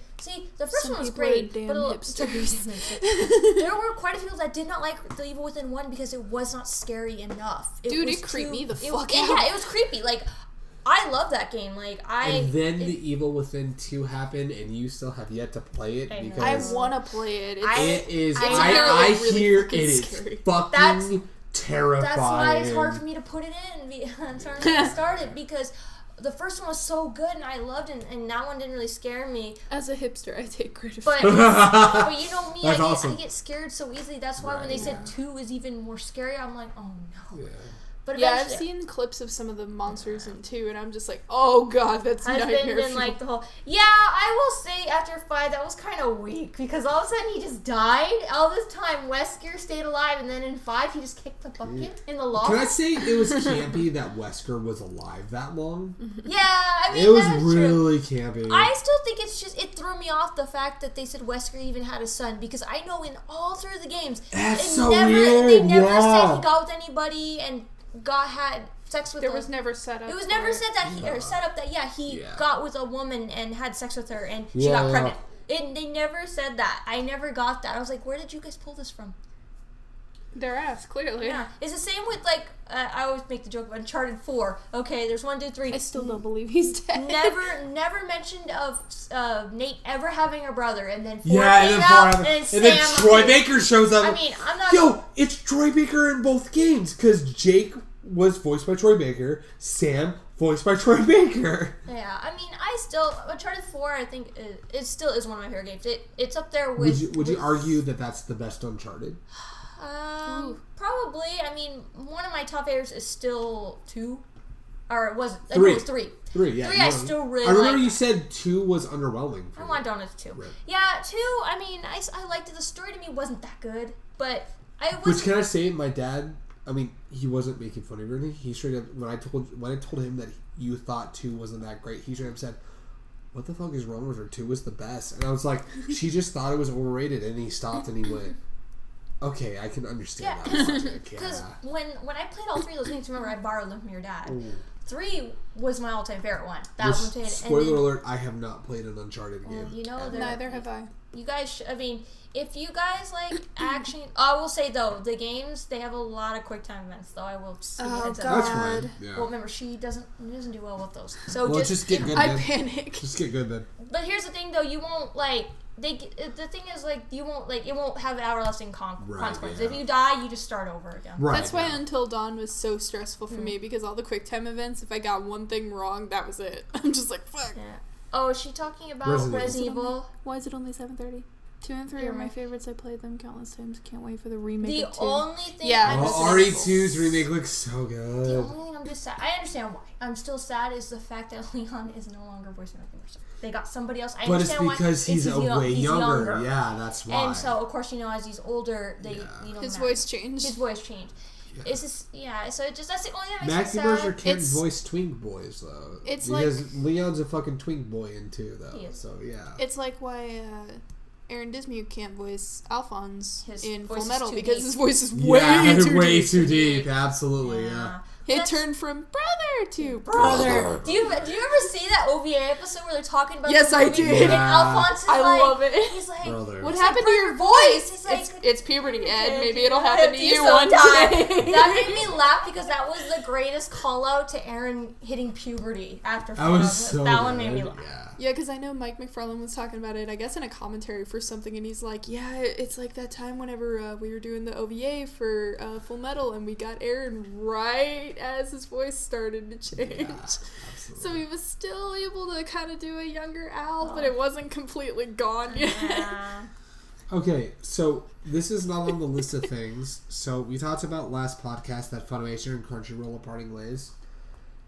first Some one was great, but there were quite a few people that did not like the Evil Within 1 because it was not scary enough. It creeped me the fuck out. Yeah, it was creepy. Like, I love that game. And then the Evil Within 2 happened, and you still have yet to play it because I want to play it. I hear it is fucking terrifying. That's why it's hard for me to put it in until I get started because the first one was so good and I loved it, and that one didn't really scare me. As a hipster, I take credit for it. But you know me, I get scared so easily. That's why when they said 2 is even more scary, I'm like, oh no. Yeah. But yeah, I've seen clips of some of the monsters in 2, and I'm just like, oh god, that's nightmare. Been like the whole. Yeah, I will say after 5 that was kind of weak because all of a sudden he just died. All this time Wesker stayed alive, and then in 5 he just kicked the bucket in the lava. Can I say it was campy that Wesker was alive that long? Yeah, I mean it was really campy. I still think it threw me off the fact that they said Wesker even had a son because I know in all 3 of the games that's they so never weird. said he got with anybody and had sex with her. There was never set up. It was never said that set up that he got with a woman and had sex with her and she got pregnant. They never said that. I never got that. I was like, where did you guys pull this from? Their ass, clearly. Yeah. It's the same with, like, I always make the joke of Uncharted 4. Okay, there's 1, 2, 3. I still don't believe he's dead. Never mentioned of Nate ever having a brother, and then 4 came out, and then Troy Baker shows up. I mean, I'm not... Yo, it's Troy Baker in both games, because Jake was voiced by Troy Baker, Sam voiced by Troy Baker. Yeah, I mean, Uncharted 4, I think, it still is one of my favorite games. It's up there with... Would you argue that that's the best Uncharted? Probably. I mean, one of my top favorites is still 2. Or it was 3. It was 3. 3, yeah. 3 I still really I remember like. you said 2 was underwhelming. I want Donuts 2. Right. Yeah, 2, I mean, I liked it. The story to me wasn't that good, but Which, can I say, my dad, I mean, he wasn't making fun of anything. He straight up, when I told him that you thought 2 wasn't that great, he straight up said, what the fuck is wrong with her? 2 was the best. And I was like, she just thought it was overrated, and he stopped and he went... Okay, I can understand that logic. Because when I played all 3 of those games, remember I borrowed them from your dad. Ooh. 3 was my all-time favorite one. Spoiler alert: I have not played an Uncharted game. You know, neither have I. You guys, I mean, if you guys like action, I will say though, the games they have a lot of quick time events. Though I will. Oh God! That's fine. Yeah. Well, remember she doesn't do well with those. So well, just get good. I panic. Just get good then. But here's the thing, though: you won't like. The thing is, like, you won't, like, it won't have everlasting consequences. If you die, you just start over again. Right, that's why Until Dawn was so stressful for me, because all the quick time events, if I got one thing wrong, that was it. I'm just like, fuck. Yeah. Oh, is she talking about Resident Evil? Why is it only 7:30? 2 and 3 are my favorites. I played them countless times. Can't wait for the remake of 2. The only thing RE2's remake looks so good. The only thing I'm just sad, I understand why. I'm still sad is the fact that Leon is no longer voicing the person. They got somebody else. I understand why. But it's because he's way younger. Yeah, that's why. And so, of course, as he's older, his voice changed. His voice changed. Yeah. It's just, so it just, that's the only thing that makes me sad. Macuverse can't voice twink boys, though. It's because Leon's a fucking twink boy in 2, though. So, yeah. It's like why Aaron Dismuke can't voice Alphonse in Full Metal because his voice is way too deep. Absolutely, yeah. It turned from brother to brother. Do you ever see that OVA episode where they're talking about? Yes, I did. And Alphonse is love it. He's like, brother. What happened to your voice? He's like, it's puberty, Ed. Maybe it'll happen to you one day. That made me laugh because that was the greatest call out to Aaron hitting puberty after. That one made me laugh. Yeah, because I know Mike McFarlane was talking about it, I guess in a commentary for something, and he's like, yeah, it's like that time whenever we were doing the OVA for Full Metal, and we got Aaron right as his voice started to change. Yeah, so he was still able to kind of do a younger Al, but it wasn't completely gone yet. Yeah. Okay, so this is not on the list of things. So we talked about last podcast that Funimation and Crunchyroll are parting ways.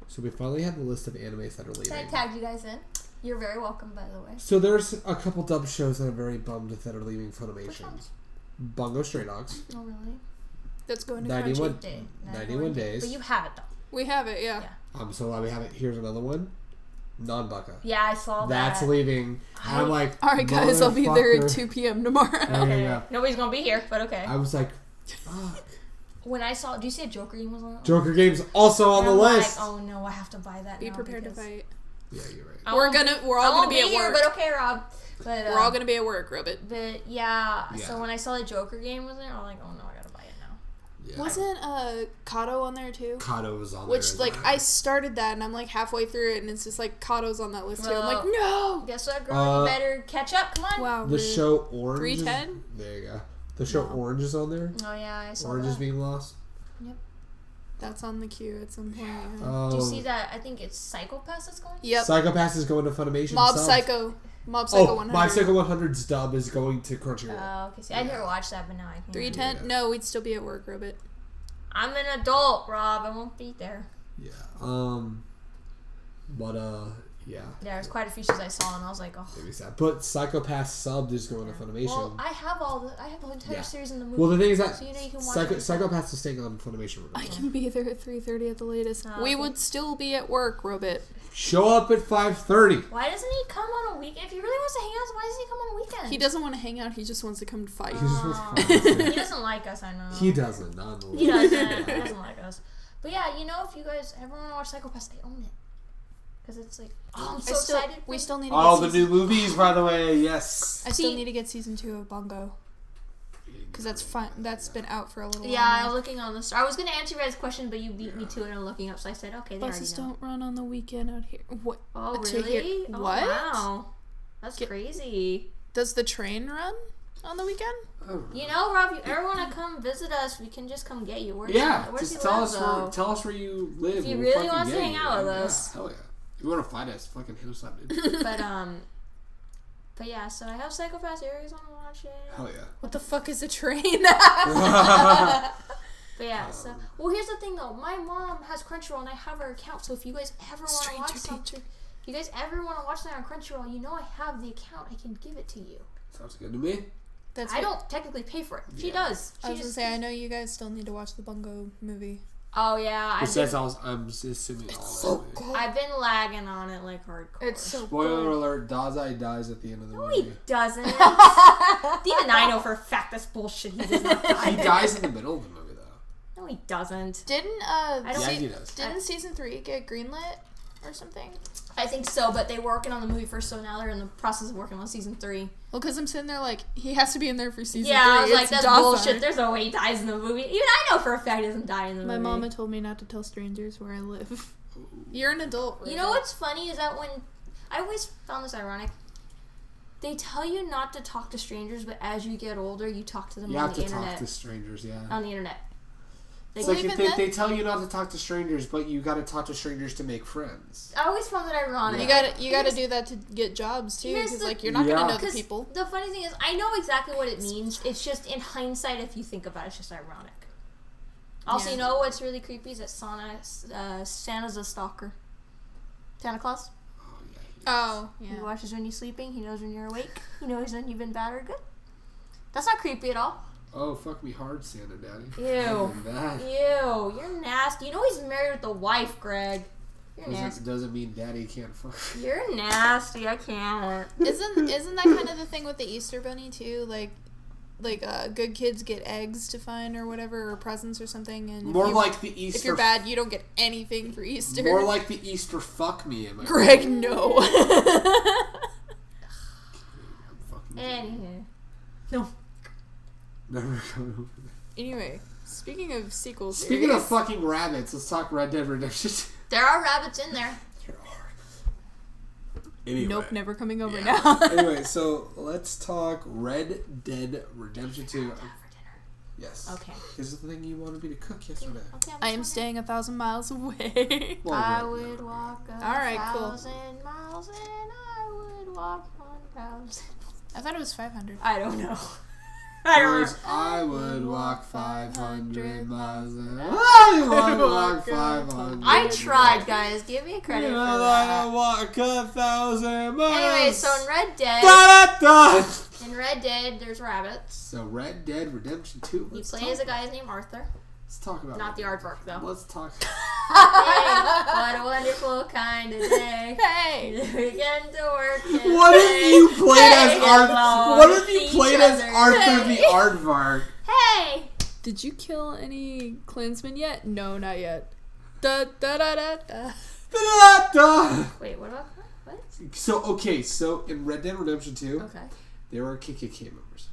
So we finally have the list of animes that are leaving. I tagged you guys in. You're very welcome, by the way. So there's a couple dub shows that I'm very bummed that are leaving Funimation. Bungo Stray Dogs. Oh, really? That's going to 91 days. But you have it, though. We have it, yeah. I'm so glad we have it. Here's another one. Non-Baka. Yeah, I saw that. That's leaving. I'm like, alright, guys, I'll be there at 2 p.m. tomorrow. Okay. Nobody's going to be here, but okay. I was like, fuck. When I saw, do you see a Joker game was on? Joker game's also on the list. Like, oh no, I have to buy that. Be prepared to fight. Yeah, you're right. We're all gonna be at here, work. But okay, Rob. But, we're all gonna be at work, Robert. But yeah, so when I saw the Joker game was there, I'm like, oh no, I gotta buy it now. Yeah. Wasn't Kato on there too? Kato was on there. Which I started that and I'm like halfway through it and it's just like Kato's on that list too. I'm like, no. Guess what, girl? You better catch up. Come on. Wow. The show Orange. 310. There you go. The show Orange is on there. Oh yeah, I saw Orange is being lost. Yep. That's on the queue at some point. Yeah. Do you see that? I think it's Psycho-Pass that's going? Yep. Psycho-Pass is going to Funimation. Mob Psycho 100. Mob Psycho 100's dub is going to Crunchyroll. Oh, okay. See, I never watched that, but now I can. 310? No, we'd still be at work, Robert. I'm an adult, Rob. I won't be there. Yeah. But yeah. Yeah, there's quite a few shows I saw, and I was like, oh. Maybe sad. But Psychopath subbed is going to Funimation. Well, I have the entire series in the movie. Well, the thing is that so you can watch Psychopath is staying on Funimation. I can be there at 3:30 at the latest. We would still be at work, Robit. Show up at 5:30. Why doesn't he come on a weekend? If he really wants to hang out, why doesn't he come on a weekend? He doesn't want to hang out. He just wants to come to fight. He doesn't like us, I know. He doesn't. Not he doesn't. He doesn't like us. But yeah, if you guys ever want to watch Psychopaths, I own it. Because it's like, I'm so excited. We still need to get the new movies, by the way, yes. I still need to get season 2 of Bungo. Because that's fun. That's been out for a little while. Yeah, I'm looking on the star. I was going to answer you guys' question, but you beat me to it and looking up, so I said, okay, they Buses don't run on the weekend out here. What? Oh, really? What? Wow. That's crazy. Does the train run on the weekend? Rob, if you ever want to come visit us, we can just come get you. Where's just tell us where you live. If you really want to hang out with us. Yeah, hell yeah. If you want to find us, fucking hit us up, dude. But yeah, so I have Psychopaths. You guys want to watch it? Hell yeah. What the fuck is a train? But yeah, so here's the thing though. My mom has Crunchyroll and I have her account. So if you guys ever want to watch something, if you guys ever want to watch that on Crunchyroll, I have the account. I can give it to you. Sounds good to me. I don't technically pay for it. She does. I was gonna say, I know you guys still need to watch the Bungo movie. Oh yeah, I'm assuming all so good. I've been lagging on it like hardcore. It's so Spoiler good. alert: Dazai dies at the end of the movie. No, he doesn't. Even I know for a fact that's bullshit. He does not die. He dies in the middle of the movie, though. No, he doesn't. Didn't he does. Didn't season 3 get greenlit or something? I think so, but they were working on the movie first, so now they're in the process of working on season 3. Well, because I'm sitting there like, he has to be in there for season 3. Yeah, I was like, that's bullshit. There's no way he dies in the movie. Even I know for a fact he doesn't die in the movie. My mama told me not to tell strangers where I live. You're an adult, right? You know what's funny is that when... I always found this ironic. They tell you not to talk to strangers, but as you get older, you talk to them on the internet. You have to talk to strangers, yeah. On the internet. It's like they tell you not to talk to strangers, but you got to talk to strangers to make friends. I always found that ironic. You got to do that to get jobs too, because like you're not gonna know the people. The funny thing is, I know exactly what it means. It's just in hindsight, if you think about it, it's just ironic. Also, you know what's really creepy is that Santa's a stalker. Santa Claus. Oh yeah. He watches when you're sleeping. He knows when you're awake. He knows when you've been bad or good. That's not creepy at all. Oh, fuck me hard, Santa Daddy. Ew. Ew. You're nasty. You know he's married with a wife, Greg. You're nasty. Doesn't mean Daddy can't fuck. You're nasty. I can't. Isn't that kind of the thing with the Easter Bunny too? Like good kids get eggs to find or whatever, or presents or something. And like the Easter. If you're bad, you don't get anything for Easter. More like the Easter fuck me. Am I Greg, right? no. Anywho. No. Anyway, speaking of sequels. Speaking of fucking rabbits, let's talk Red Dead Redemption. There are rabbits in there. There are. Anyway. Nope, never coming over now. Anyway, so let's talk Red Dead Redemption 2. Yes. Okay. This is the thing you wanted me to cook yesterday. Okay, I am staying 1,000 miles away. Well, I would walk 1,000 miles and I would walk 1,000. I thought it was 500. I don't know. I would walk 500 miles and I would walk 500. I tried, guys. Give me credit for that. I walk 1,000 miles. Anyway, so in Red Dead, in Red Dead, there's rabbits. So Red Dead Redemption 2. You play as a guy named Arthur. Let's talk about not the aardvark though. Let's talk. Hey, what a wonderful kind of day. Hey, we get to work. What if you played as Arthur? What if you played as Arthur the Aardvark? Hey. Did you kill any clansmen yet? No, not yet. Da da da da da. Da da. Wait, what about what? So in Red Dead Redemption 2, there are KKK members.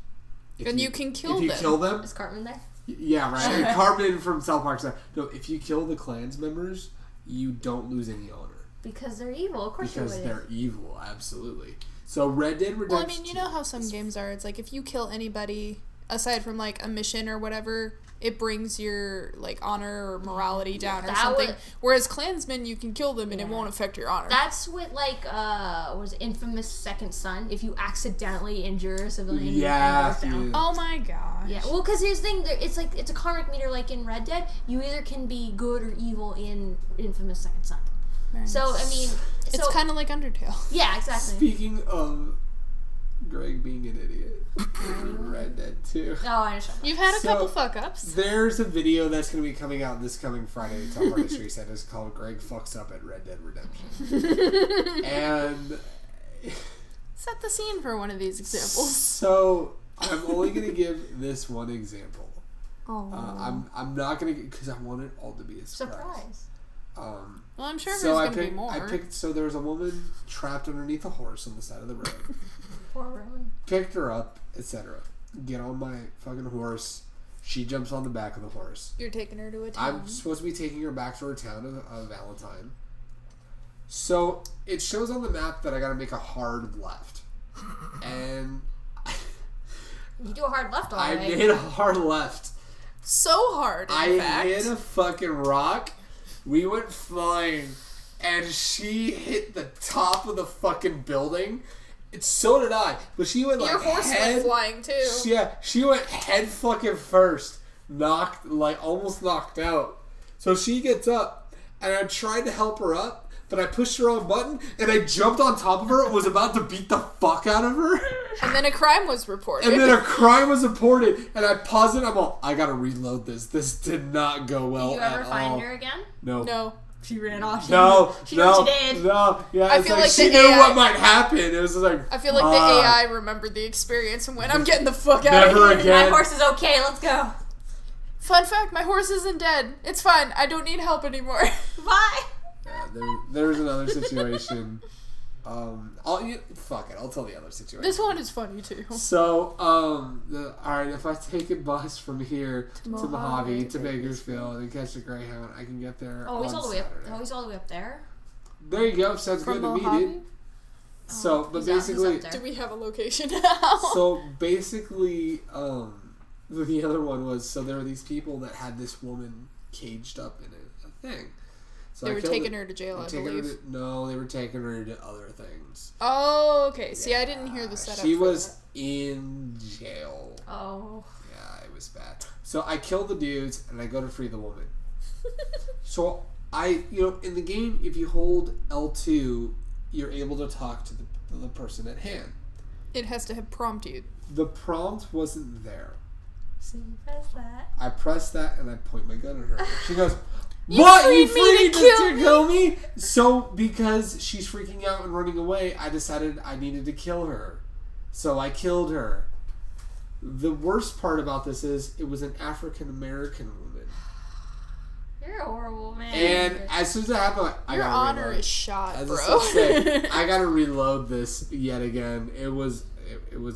And you can kill them. If you kill them, is Cartman there? Yeah, right. And Cartman from South Park said, no, if you kill the Klans members, you don't lose any honor. Because they're evil, of course. Because they're evil, absolutely. So Red Dead Redemption. Well, I mean, you know how some games are. It's like if you kill anybody aside from like a mission or whatever, it brings your like honor or morality down or something. Whereas Klansmen, you can kill them and it won't affect your honor. That's what like was Infamous Second Son. If you accidentally injure a civilian, down. Oh my gosh. Yeah. Well, because here's the thing. It's like it's a karmic meter. Like in Red Dead, you either can be good or evil in Infamous Second Son. Nice. So I mean, it's kind of like Undertale. Yeah, exactly. Speaking of Greg being an idiot, Red Dead 2. Oh, I understand. You've had a couple fuck-ups. There's a video that's going to be coming out this coming Friday. Tom Hardy's Reset. It's called Greg Fucks Up at Red Dead Redemption. And set the scene for one of these examples. So I'm only going to give this one example. Oh. I'm not going to, because I want it all to be a surprise. Well, I'm sure there's going to be more. So there was a woman trapped underneath a horse on the side of the road. Poor woman. Picked her up, etc. Get on my fucking horse. She jumps on the back of the horse. You're taking her to a town. I'm supposed to be taking her back to her town of Valentine. So it shows on the map that I got to make a hard left. And you do a hard left, all right. I made a hard left. So hard, in fact. I hit a fucking rock. We went flying, and she hit the top of the fucking building. So did I, but she went like your horse went flying too. Yeah, she went head fucking first, almost knocked out. So she gets up, and I tried to help her up, but I pushed the wrong button, and I jumped on top of her and was about to beat the fuck out of her. And then a crime was reported. And I paused it. I'm all, I gotta reload this. This did not go well. Did you ever find her again? No. She ran off. She knew what you did. No. Yeah, I feel like she knew what might happen. It was like I feel like the AI remembered the experience and went, I'm getting the fuck out of here. Again. My horse is okay. Let's go. Fun fact: my horse isn't dead. It's fine. I don't need help anymore. Bye. Yeah, there's another situation. Fuck it. I'll tell the other situation. This one is funny too. So, alright, if I take a bus from here to Mojave to Bakersfield and catch the Greyhound, I can get there. He's all the way up. He's all the way up there. There you go. Sounds good to me, dude. So, but basically, do we have a location now? So basically, the other one was there were these people that had this woman caged up in a thing. So they were taking her to jail, I believe. No, they were taking her to other things. Oh, okay. See, I didn't hear the setup. She was in jail. Oh. Yeah, it was bad. So I kill the dudes and I go to free the woman. So in the game, if you hold L2, you're able to talk to the person at hand. It has to have prompt you. The prompt wasn't there. So you press that. I press that and I point my gun at her. She goes, "What? You freed me to kill me?" So because she's freaking out and running away, I decided I needed to kill her. So I killed her. The worst part about this is it was an African American woman. You're a horrible man. And as soon as that happened, your honor is shot, bro. I gotta reload this yet again. It was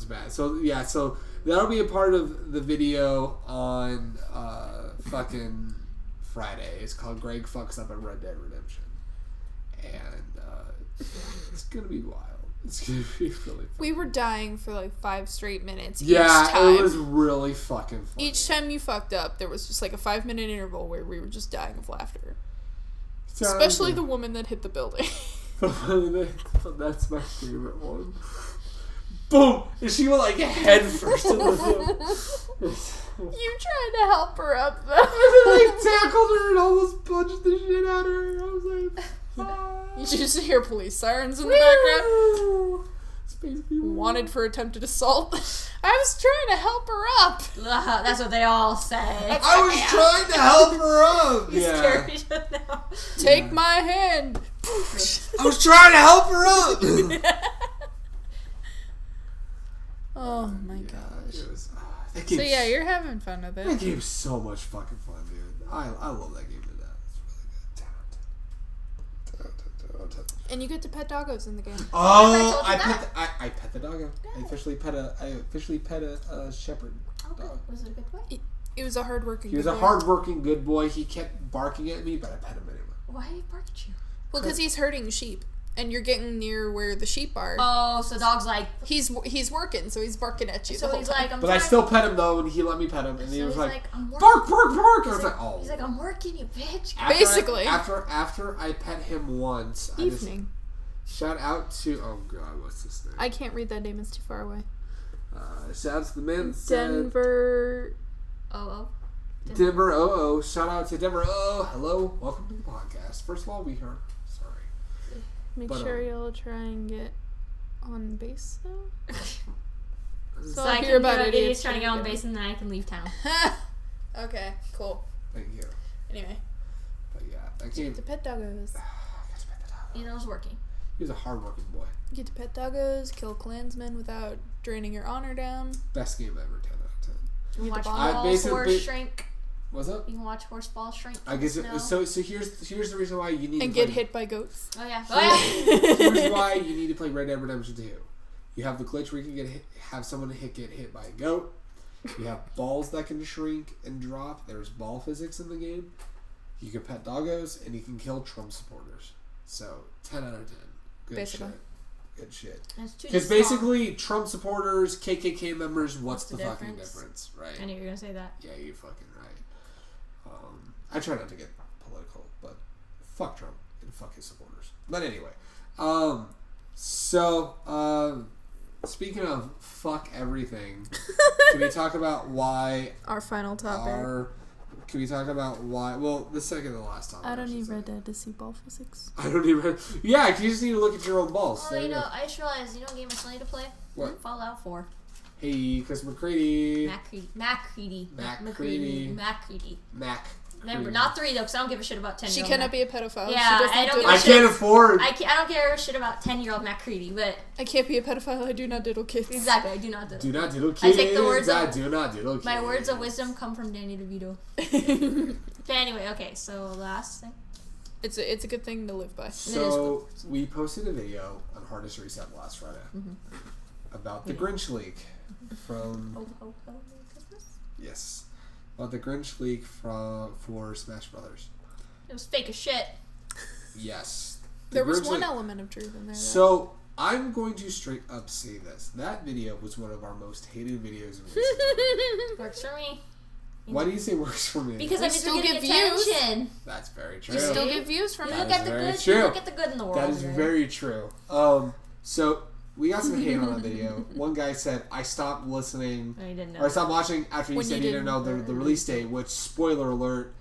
bad. So yeah, so that'll be a part of the video on fucking Friday. It's called Greg Fucks Up at Red Dead Redemption, and it's gonna be wild. It's gonna be really fun. We were dying for like 5 straight minutes. Yeah, each time. It was really fucking fun. Each time you fucked up, there was just like a 5-minute interval where we were just dying of laughter. Especially the woman that hit the building. That's my favorite one. Boom! And she went like head first in the film. You tried to help her up though. I like tackled her and almost punched the shit out of her. I was like, you should just hear police sirens in the background. Wanted for attempted assault. I was trying to help her up. That's what they all say. I was trying to help her up. Yeah. Now. Take my hand. I was trying to help her up. Oh my gosh. It was, so yeah, you're having fun with it. That game's so much fucking fun, dude. I love that game to death. It's really good. And you get to pet doggos in the game. Oh, I pet the doggo. I officially pet a shepherd dog. Was it a good boy? It was a hardworking. He was a hardworking good boy. He kept barking at me, but I pet him anyway. Why did he bark at you? Well, because he's herding sheep. and you're getting near where the sheep are. Oh, so dog's like... He's working, so he's barking at you. So he's like, but I still pet him though, and he let me pet him, and he was like, bark, bark, bark. I was like, oh. He's like, I'm working, you bitch. Basically. After I pet him once, Evening. Shout out to what's his name? I can't read that name. It's too far away. Shout out to the man. Denver. Denver OO. Shout out to Denver OO. Hello, welcome to the podcast. First of all, we heard. Sorry. Make sure you'll try and get on base though. So I hear about it. He's trying to get on base, and then I can leave town. Okay, cool. Thank you. Anyway. But yeah, I can't. The pet doggos. He knows working. He was a hard-working boy. Get to pet doggos, kill clansmen without draining your honor down. Best game ever, 10 out of 10. You can watch balls horse shrink. What's up? You can watch horse ball shrink. I guess so here's the reason why you need and to play. Get hit by goats. Oh yeah. Here's why you need to play Red Dead Redemption 2. You have the glitch where you can have someone get hit by a goat. You have balls that can shrink and drop. There's ball physics in the game. You can pet doggos, and you can kill Trump supporters. So 10 out of 10. Good basically. Shit. Good shit. Because basically, Trump supporters, KKK members, what's the fucking difference, right? I knew you were gonna say that. Yeah, you're fucking right. I try not to get political, but fuck Trump and fuck his supporters. But anyway, speaking of fuck everything, can we talk about why our final topic? Can we talk about why? Well, the second to last topic. I don't need Red Dead to see ball physics. I don't even. Yeah, you just need to look at your own balls. Oh, I just realized, what game I still need to play? What? Fallout 4. Hey, Chris McCready. McCready. Remember, not 3 though, because I don't give a shit about 10. She cannot be a pedophile. Yeah, I can't afford. I don't care shit about 10-year-old McCready, but I can't be a pedophile. I do not diddle kids. Exactly, I do not diddle. Do not diddle kids. I take the words I do not diddle kids. My words of wisdom come from Danny DeVito. But anyway, okay. So last thing. It's a good thing to live by. So we posted a video on Hardest Reset last Friday about the Grinch leak from. Yes. About the Grinch leak for Smash Brothers. It was fake as shit. Yes. There was one element of truth in there. So, I'm going to straight up say this. That video was one of our most hated videos in recent Works for me. Why do you say works for me? Because I still get views. That's very true. You still get views from it. Look at the good. You look at the good in the world. That is very true. So we got some hate on that video. One guy said, I stopped listening, or I stopped watching after you said you didn't know the release date, which, spoiler alert,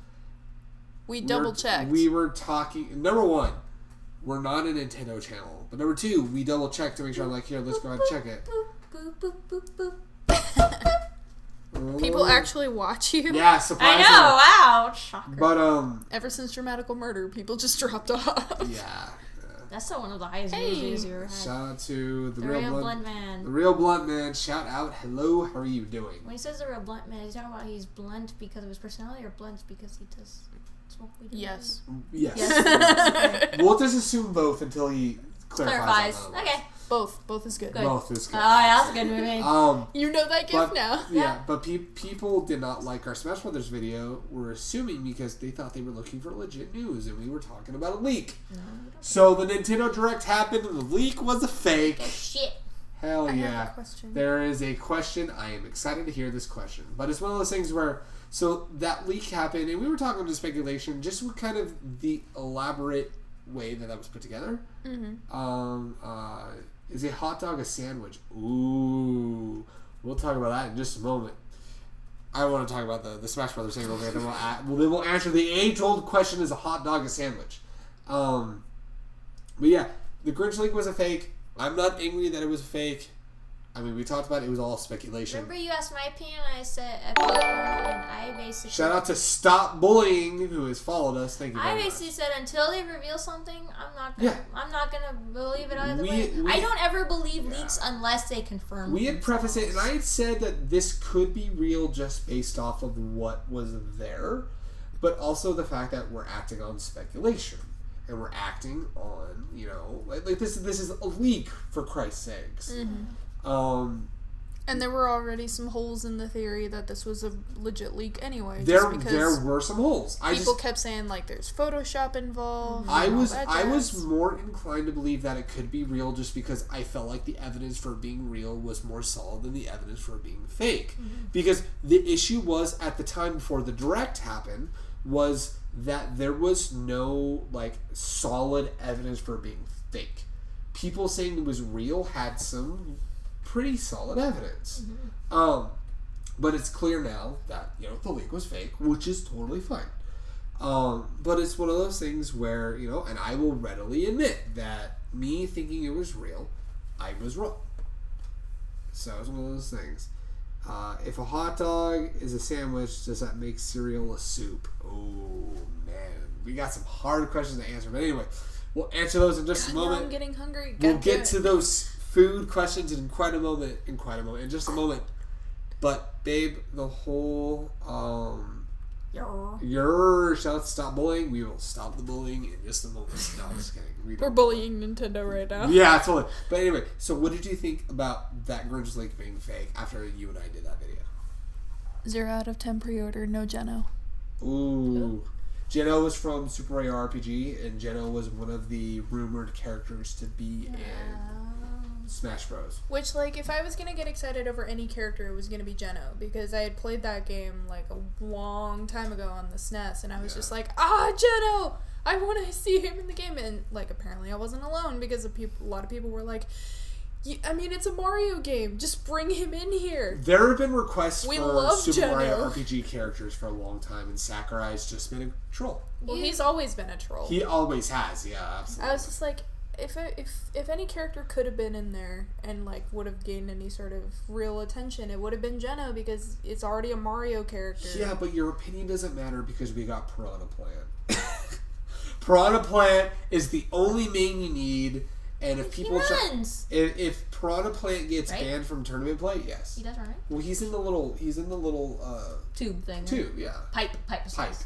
we double-checked. We were talking, number one, we're not a Nintendo channel, but number two, we double-checked to make sure, I'm like, here, let's go ahead and check it. People actually watch you? Yeah, surprisingly. I know, wow. Shocker. But, ever since Dramatical Murder, people just dropped off. Yeah. That's still one of the highest views you ever had. Shout out to the real blunt man. The real blunt man. Shout out. Hello, how are you doing? When he says the real blunt man, he's talking about he's blunt because of his personality or blunt because he does smoke weed? Yes. Yes. We'll just assume both until he clarifies. Okay. Both is good. Both is good. Oh, yeah, that's a good movie. You know that gift now. Yeah, but people did not like our Smash Brothers video. We're assuming because they thought they were looking for legit news, and we were talking about a leak. No, so the Nintendo Direct happened, and the leak was a fake. Shit. Hell yeah. I have a question. There is a question. I am excited to hear this question. But it's one of those things where, so that leak happened, and we were talking to speculation, just with kind of the elaborate way that was put together. Is a hot dog a sandwich? Ooh. We'll talk about that in just a moment. I want to talk about the Smash Brothers thing over there. Then we'll answer the age-old question, is a hot dog a sandwich? But yeah, the Grinch leak was a fake. I'm not angry that it was a fake. I mean, we talked about it was all speculation. Remember you asked my opinion, I said, and I basically... Shout out to Stop Bullying, who has followed us. Thank you very much. I basically said, until they reveal something, I'm not gonna believe it either way. I don't ever believe leaks unless they confirm. We had prefaced it, and I had said that this could be real just based off of what was there, but also the fact that we're acting on speculation. And we're acting on, like this is a leak, for Christ's sakes. And there were already some holes in the theory that this was a legit leak anyway. There were some holes. People kept saying like there's Photoshop involved. I was more inclined to believe that it could be real just because I felt like the evidence for it being real was more solid than the evidence for it being fake. Mm-hmm. Because the issue was at the time before the direct happened was that there was no like solid evidence for it being fake. People saying it was real had some pretty solid evidence. Mm-hmm. But it's clear now that, the leak was fake, which is totally fine. But it's one of those things where, and I will readily admit that me thinking it was real, I was wrong. So it's one of those things. If a hot dog is a sandwich, does that make cereal a soup? Oh, man. We got some hard questions to answer. But anyway, we'll answer those in just a moment. I'm getting hungry. We'll get to those food questions in just a moment. But babe, the whole shout out to stop bullying. We will stop the bullying in just a moment. No, I'm just kidding. We're bullying Nintendo right now. Yeah, totally. But anyway, so what did you think about that Grinch leak being fake after you and I did that video? 0 out of 10 pre-order, no Geno. Ooh. Geno was from Super Mario RPG, and Geno was one of the rumored characters to be in Smash Bros. Which, like, if I was going to get excited over any character, it was going to be Geno, because I had played that game, like, a long time ago on the SNES, and I was just like, Geno! I want to see him in the game, and, like, apparently I wasn't alone, because a lot of people were like, it's a Mario game, just bring him in here. There have been requests for Super Geno. Mario RPG characters for a long time, and Sakurai's just been a troll. Well, he's always been a troll. He always has, yeah, absolutely. I was just like, if any character could have been in there and like would have gained any sort of real attention, it would have been Geno because it's already a Mario character. Yeah, but your opinion doesn't matter because we got Piranha Plant. Piranha Plant is the only main you need, and if people if Piranha Plant gets banned from tournament play, yes, he does run, right? Well, he's in the little tube thing. Tube, yeah. Pipe.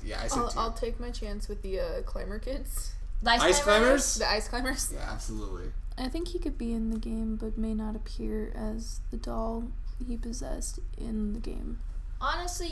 Yeah, I said tube. I'll take my chance with the Climber Kids. The Ice Climbers? The Ice Climbers? Yeah, absolutely. I think he could be in the game, but may not appear as the doll he possessed in the game. Honestly,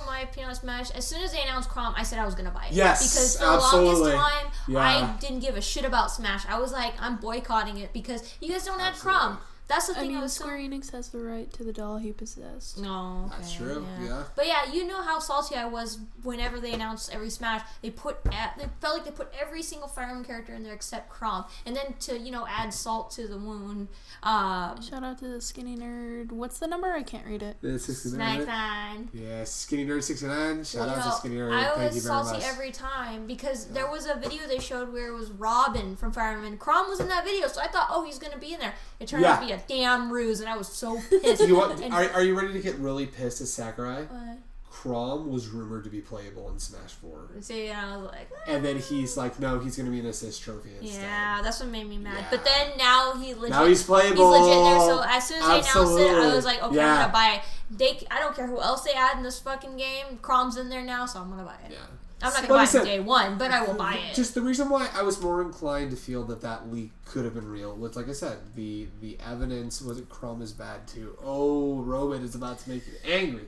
my opinion on Smash. As soon as they announced Chrom, I said I was going to buy it. Yes, because for absolutely. the longest time, I didn't give a shit about Smash. I was like, I'm boycotting it because you guys don't have Chrom. That's the thing. Square Enix has the right to the doll he possessed. No, okay, that's true. Yeah. But yeah, how salty I was whenever they announced every Smash. They felt like they put every single Fire Emblem character in there except Chrom, and then to add salt to the wound. Shout out to the Skinny Nerd. What's the number? I can't read it. It's 69. Yeah, Skinny Nerd 69. Shout out to Skinny Nerd. I was salty every time because there was a video they showed where it was Robin from Fire Emblem. Chrom was in that video, so I thought, he's gonna be in there. It turned out to be a damn ruse, and I was so pissed. Are you ready to get really pissed at Sakurai? What? Chrom was rumored to be playable in Smash 4. See, I was like... And then he's like, no, he's going to be an assist trophy instead. Yeah, that's what made me mad. Yeah. But then now he's playable. He's legit there, so as soon as they announced it, I was like, okay, I'm going to buy it. I don't care who else they add in this fucking game. Chrom's in there now, so I'm going to buy it. Yeah. I'm not going to buy it day one, but I will buy it. Just the reason why I was more inclined to feel that leak could have been real was, like I said, the evidence was that Chrom is bad too. Oh, Roman is about to make you angry.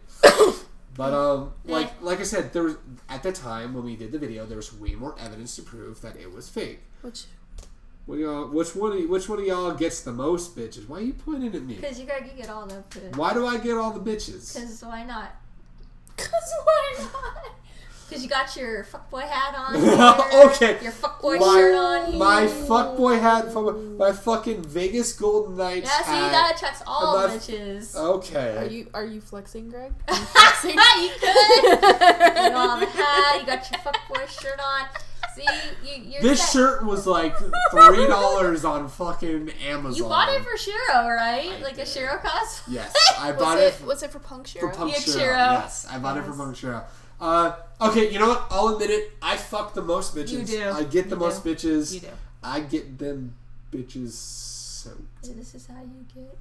But like I said, there was at the time when we did the video, there was way more evidence to prove that it was fake. Which one of y'all gets the most bitches? Why are you pointing at me? Because you get all the bitches. Why do I get all the bitches? Because why not? Because you got your fuckboy hat on here, okay. Your fuckboy shirt on here. My fuckboy hat from my fucking Vegas Golden Knights hat. Yeah, see, that attracts all bitches. Okay. Are you flexing, Greg? Are you flexing? You could. You got the hat, you got your fuckboy shirt on. See, you're this shirt was like $3 on fucking Amazon. You bought it for Shiro, right? Like a Shiro costume? Yes, I bought it. Was it for Punk Shiro? For Punk Shiro. Yes, I bought it for Punk Shiro. Okay, you know what? I'll admit it. I fuck the most bitches. You do. I get the most bitches. You do. I get them bitches soaked. This is how you get...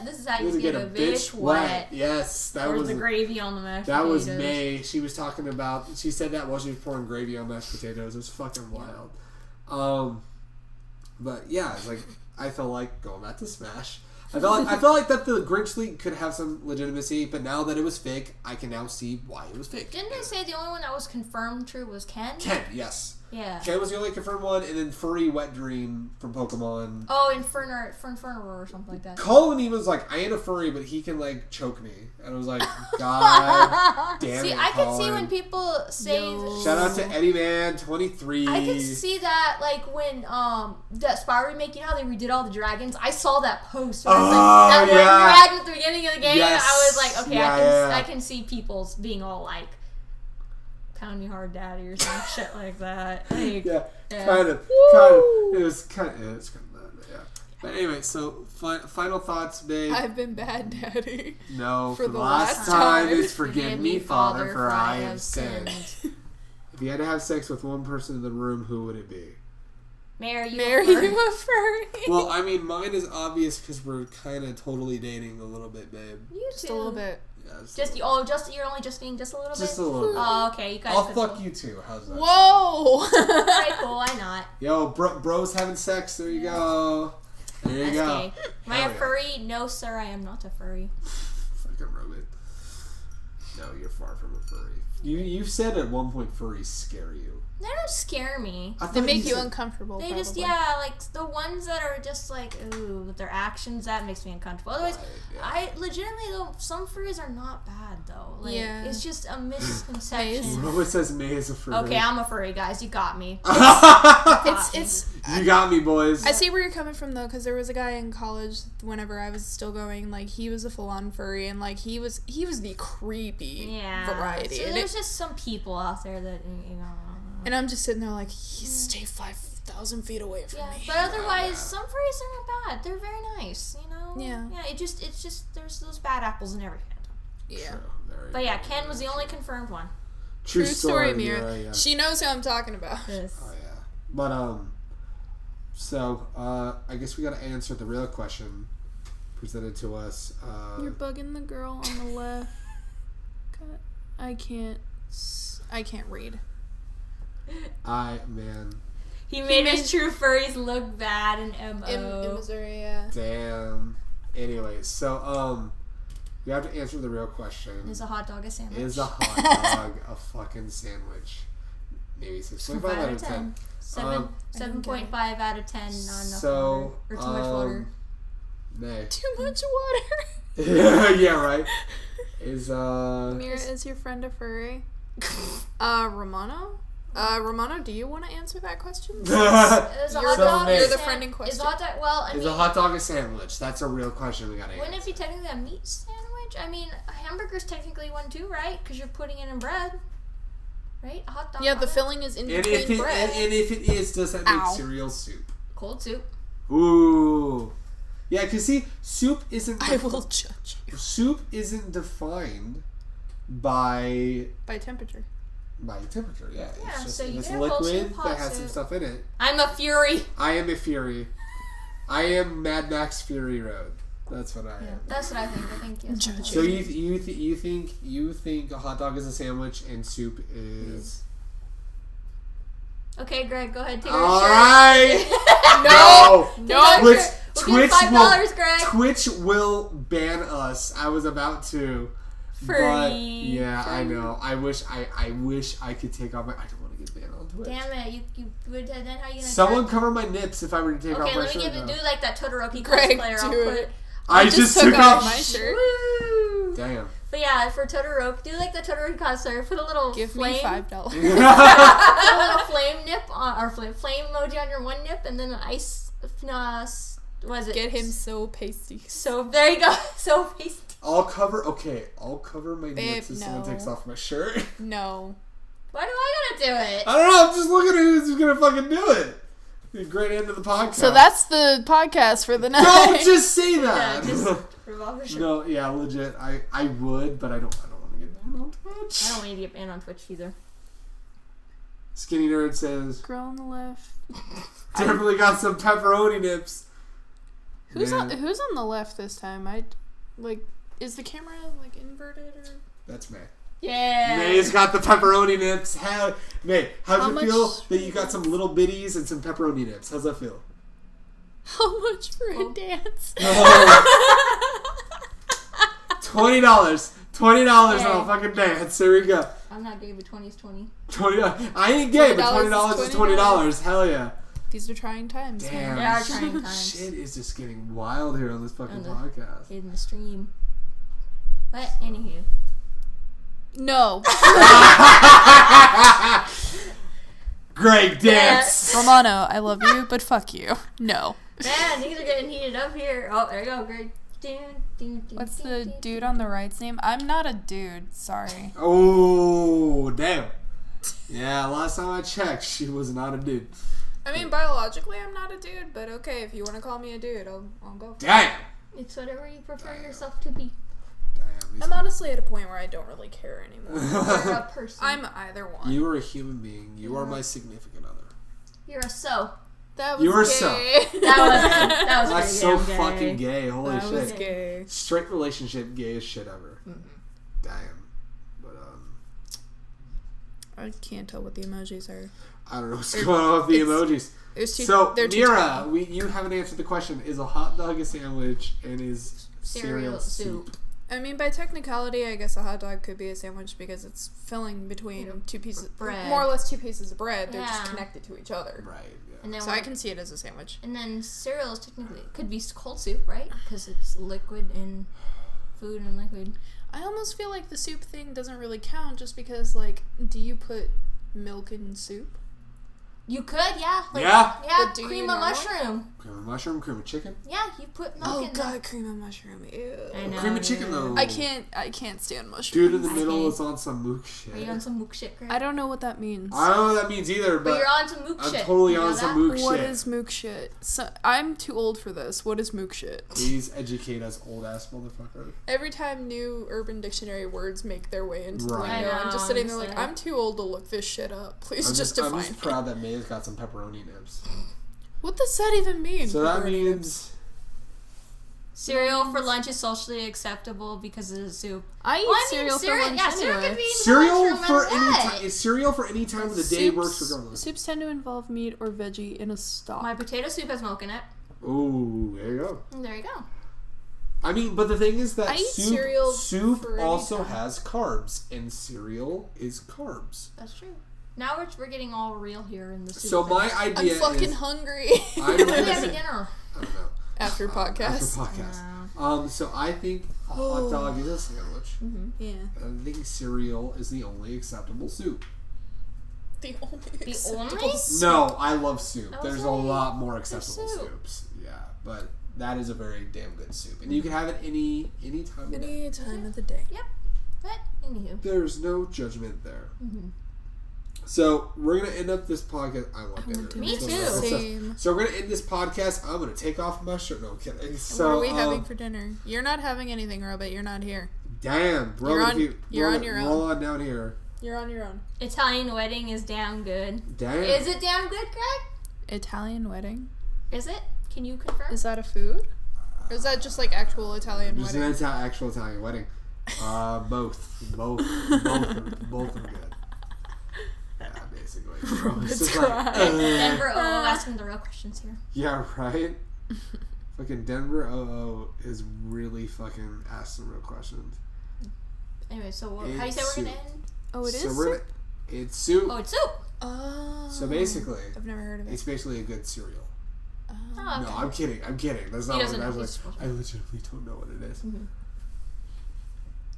This is how you get a bitch wet. Yes, that was was the gravy on the mashed potatoes. That was May. She was talking about. She said that while she was pouring gravy on mashed potatoes. It was fucking wild. But yeah, it's like I felt like going back to Smash. I felt like that the Grinch leak could have some legitimacy, but now that it was fake, I can now see why it was fake. Didn't they say the only one that was confirmed true was Ken? Ken, yes. Yeah. Ken was the only confirmed one, and then Furry Wet Dream from Pokemon. Oh, Inferno or something like that. Colin was like, I ain't a furry, but he can like choke me. And I was like, God damn see, it, I Colin. can see when people say... Shout out to Eddie Man 23. I can see that, like, when that Spyro remake, you know how they redid all the dragons? I saw that post. Where that one dragon at the beginning of the game. Yes. I was like, okay, I can see people being all like, pound me hard, daddy, or some shit like that. Like, kind of. It was kind of bad, yeah. But anyway, so final thoughts, babe. I've been bad, daddy. No, for the last time is forgive me, Father, for I have sinned. If you had to have sex with one person in the room, who would it be? Marry you a furry. Well, I mean, mine is obvious because we're kind of totally dating a little bit, babe. You just a little bit. Yeah, you're only just being just a little bit? Just a little bit. Oh, okay. You guys I'll fuck you too. How's that? Whoa! Alright, cool. Why not? Yo, bros having sex. There you go. There you go. Gay. Am I a furry? No, sir. I am not a furry. Fucking robot. No, you're far from a furry. You've said at one point furries scare you. They don't scare me. They make you uncomfortable. They just, like the ones that are just like, ooh, with their actions, that makes me uncomfortable. Otherwise, I legitimately, though, some furries are not bad, though. Like, it's just a misconception. Robot says May is a furry. Okay, I'm a furry, guys. You got me. You got me, boys. I see where you're coming from, though, because there was a guy in college, whenever I was still going, like, he was a full-on furry, and, like, he was the creepy variety. So there's just some people out there that, you know... And I'm just sitting there like, stay 5,000 feet away from me. But otherwise, some furries are not bad. They're very nice, you know? Yeah. Yeah, it's just, there's those bad apples in every fandom. Yeah. But yeah, Ken was the only confirmed one. True story, Mira. Yeah. She knows who I'm talking about. Yes. Oh, yeah. But, so, I guess we gotta answer the real question presented to us. You're bugging the girl on the left. God, I can't read. He made his true furries look bad in MO. In Missouri, yeah. Damn. Anyway, so, we have to answer the real question. Is a hot dog a sandwich? Is a hot dog a fucking sandwich? Maybe 6.5 out of 10. 7.5 out of 10. Not enough so, water. Or too much water. Nay. Too much water. Yeah, right. Mira, is your friend a furry? Romano? Romano, do you want to answer that question? Is a hot dog you're the friend in question. Is a hot dog, is a hot dog a sandwich? That's a real question we gotta answer. Wouldn't it be technically a meat sandwich? I mean, a hamburger's technically one too, right? Because you're putting it in bread. Right? A hot dog. Yeah, the filling is in between bread. And if it is, does that make cereal soup? Cold soup. Ooh. Yeah, because see, soup isn't... I will judge you. Soup isn't defined by temperature. By temperature, yeah. Yeah, it's so you it's can liquid have that has some stuff in it. I'm a fury. I am a fury. I am Mad Max Fury Road. That's what I am. That's what I think. Yes. So you think a hot dog is a sandwich and soup is... Okay, Greg, go ahead. Take All our right. No. Twitch $5, Greg. Twitch will ban us. I was about to. But yeah, I know. I wish I could take off my. I don't want to get banned on Twitch. Damn it! You would then how you gonna? Someone cover my nips if I were to take off my shirt. Okay, let me do like that Todoroki Greg, cosplayer. do it. I just took off my shirt. Woo! Damn. But yeah, for Todoroki, do like the Todoroki cosplayer. Put a little flame. Me $5. Put a little flame nip on, or flame emoji on your one nip, and then an ice. What is it? Get him so pasty. So there you go. So pasty. I'll cover my nips if someone takes off my shirt. No. Why do I gotta do it? I don't know. I'm just looking at who's gonna fucking do it. Great end of the podcast. So that's the podcast for the night. Don't just say that. Yeah, just revolve your shirt. No, yeah, legit. I would, but I don't want to get banned on Twitch. I don't want to get banned on Twitch either. Skinny Nerd says, girl on the left. Definitely got some pepperoni nips. Who's on the left this time? Is the camera inverted or? That's May. Yeah. May's got the pepperoni nips. May, how's it feel that you got some little bitties and some pepperoni nips? How's that feel? How much for a dance? $20. $20 on a fucking dance. Here we go. I'm not gay, but 20 is 20. I ain't gay, but $20 is $20. Hell yeah. These are trying times. Damn. They are trying times. Shit is just getting wild here on this fucking podcast. In the stream. But, anywho. No. Great dance. Romano, I love you, but fuck you. No. Man, these are getting heated up here. Oh, there you go. Great. What's the dude on the right's name? I'm not a dude. Sorry. Oh, damn. Yeah, last time I checked, she was not a dude. I mean, biologically, I'm not a dude, but okay, if you want to call me a dude, I'll go. Damn. It's whatever you prefer yourself to be. Damn. I'm honestly at a point where I don't really care anymore. You're a person. I'm either one. You are a human being. You are my significant other. You're a so. That was you were gay. so. That was That's so fucking gay. Holy that shit. Was gay. Straight relationship, gayest shit ever. Mm-hmm. Damn. But I can't tell what the emojis are. I don't know what's going on with the emojis. So Mira, you haven't answered the question. Is a hot dog a sandwich and is cereal soup? I mean, by technicality, I guess a hot dog could be a sandwich because it's filling between two pieces of bread. More or less two pieces of bread. They're just connected to each other. Right. Yeah. And then so I can see it as a sandwich. And then cereal is technically could be cold soup, right? Because it's liquid and food and liquid. I almost feel like the soup thing doesn't really count just because, like, do you put milk in soup? You could, yeah. Like, yeah. Yeah, cream of mushroom. Cream of mushroom, cream of chicken? Yeah, you put milk in God, cream of mushroom. Ew. I know. Cream of chicken, though. I can't stand mushrooms. Dude in the middle is on some mook shit. Are you on some mook shit, Greg? I don't know what that means. I don't know what that means either, but you're on some mook shit. I'm totally on some mook shit. What is mook shit? So, I'm too old for this. What is mook shit? Please educate us, old-ass motherfucker. Every time new Urban Dictionary words make their way into the lingo, I'm just sitting there like, I'm too old to look this shit up. Please just define I'm just proud that May's got some pepperoni nibs. What does that even mean? So that means cereal for lunch is socially acceptable because it is soup. I eat cereal for lunch cereal could be cereal for any time. Is cereal for any time of the day works regardless. Soups tend to involve meat or veggie in a stock. My potato soup has milk in it. Ooh, there you go. There you go. I mean, but the thing is that soup also has carbs, and cereal is carbs. That's true. Now we're getting all real here in the soup. So my idea I'm fucking hungry. What are we having dinner? I don't know. After podcast. So I think a hot dog is a sandwich. Mm-hmm. Yeah. And I think cereal is the only acceptable soup. The only soup? No, I love soup. There's a lot more acceptable soups. Yeah, but that is a very damn good soup. And you can have it any time of the day. Any time of the day. Yep. But, anywho. There's no judgment there. Mm-hmm. So, we're going to end up this podcast. I want dinner. Me too. Same. So, we're going to end this podcast. I'm going to take off my shirt. No, I'm kidding. So, what are we having for dinner? You're not having anything, Robert. You're not here. Damn, bro. You're on your own. Roll on down here. You're on your own. Italian wedding is damn good. Damn. Is it damn good, Greg? Italian wedding? Is it? Can you confirm? Is that a food? Or is that just like actual Italian wedding? It's an actual Italian wedding. Both are good. Yeah, basically. It's like, Denver asking the real questions here. Yeah, right? Fucking Denver is really fucking asking real questions. Anyway, so how do you say we're going to end? Oh, it is soup? It's soup. Oh, it's soup. Oh. So basically, I've never heard of it. It's basically a good cereal. Oh, okay. No, I'm kidding. That's not what I was like. I legitimately don't know what it is. Mm-hmm.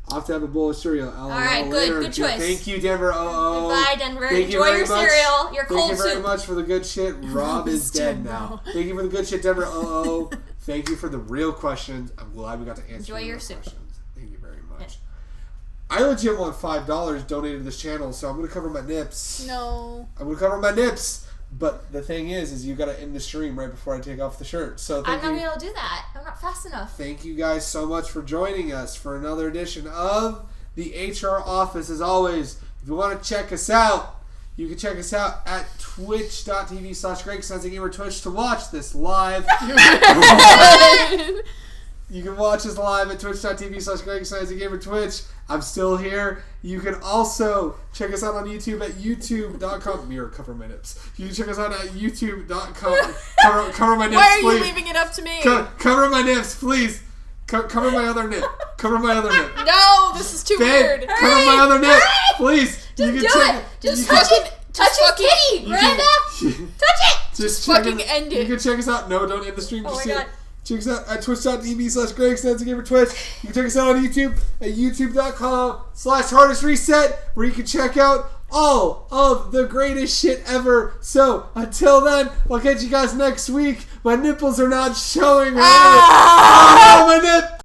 I'll have to have a bowl of cereal. Alright, good choice. Thank you, Denver. Goodbye, Denver. Enjoy your cereal, your cold soup. Thank you very much for the good shit. Rob is dead now. Thank you for the good shit, Denver. Thank you for the real questions. I'm glad we got to answer Enjoy your soup. questions. Thank you very much. I legit want $5 donated to this channel, so I'm going to cover my nips. No. I'm going to cover my nips. But the thing is you got to end the stream right before I take off the shirt. So I'm not going to be able to do that. I'm not fast enough. Thank you guys so much for joining us for another edition of the HR Office. As always, if you want to check us out, you can check us out at twitch.tv/GregSensingGamer Twitch to watch this live. You can watch us live at twitch.tv/GregScienceGamer Twitch. I'm still here. You can also check us out on YouTube at youtube.com. Mira, cover my nips. You can check us out at youtube.com. Cover my nips, Why are please. you leaving it up to me? Cover my nips, please. Cover my other nip. Cover my other nip. No, this is too weird. Cover my other nip, please. Just do it. Just touch it. Touch his kitty, Miranda. Touch it. Just fucking end it. You can check us out. No, don't end the stream. Oh Just my God. check us out at twitch.tv/GregScienceGamer Twitch. You can check us out on YouTube at youtube.com/hardestreset, where you can check out all of the greatest shit ever. So until then, I'll catch you guys next week. My nipples are not showing. My nip.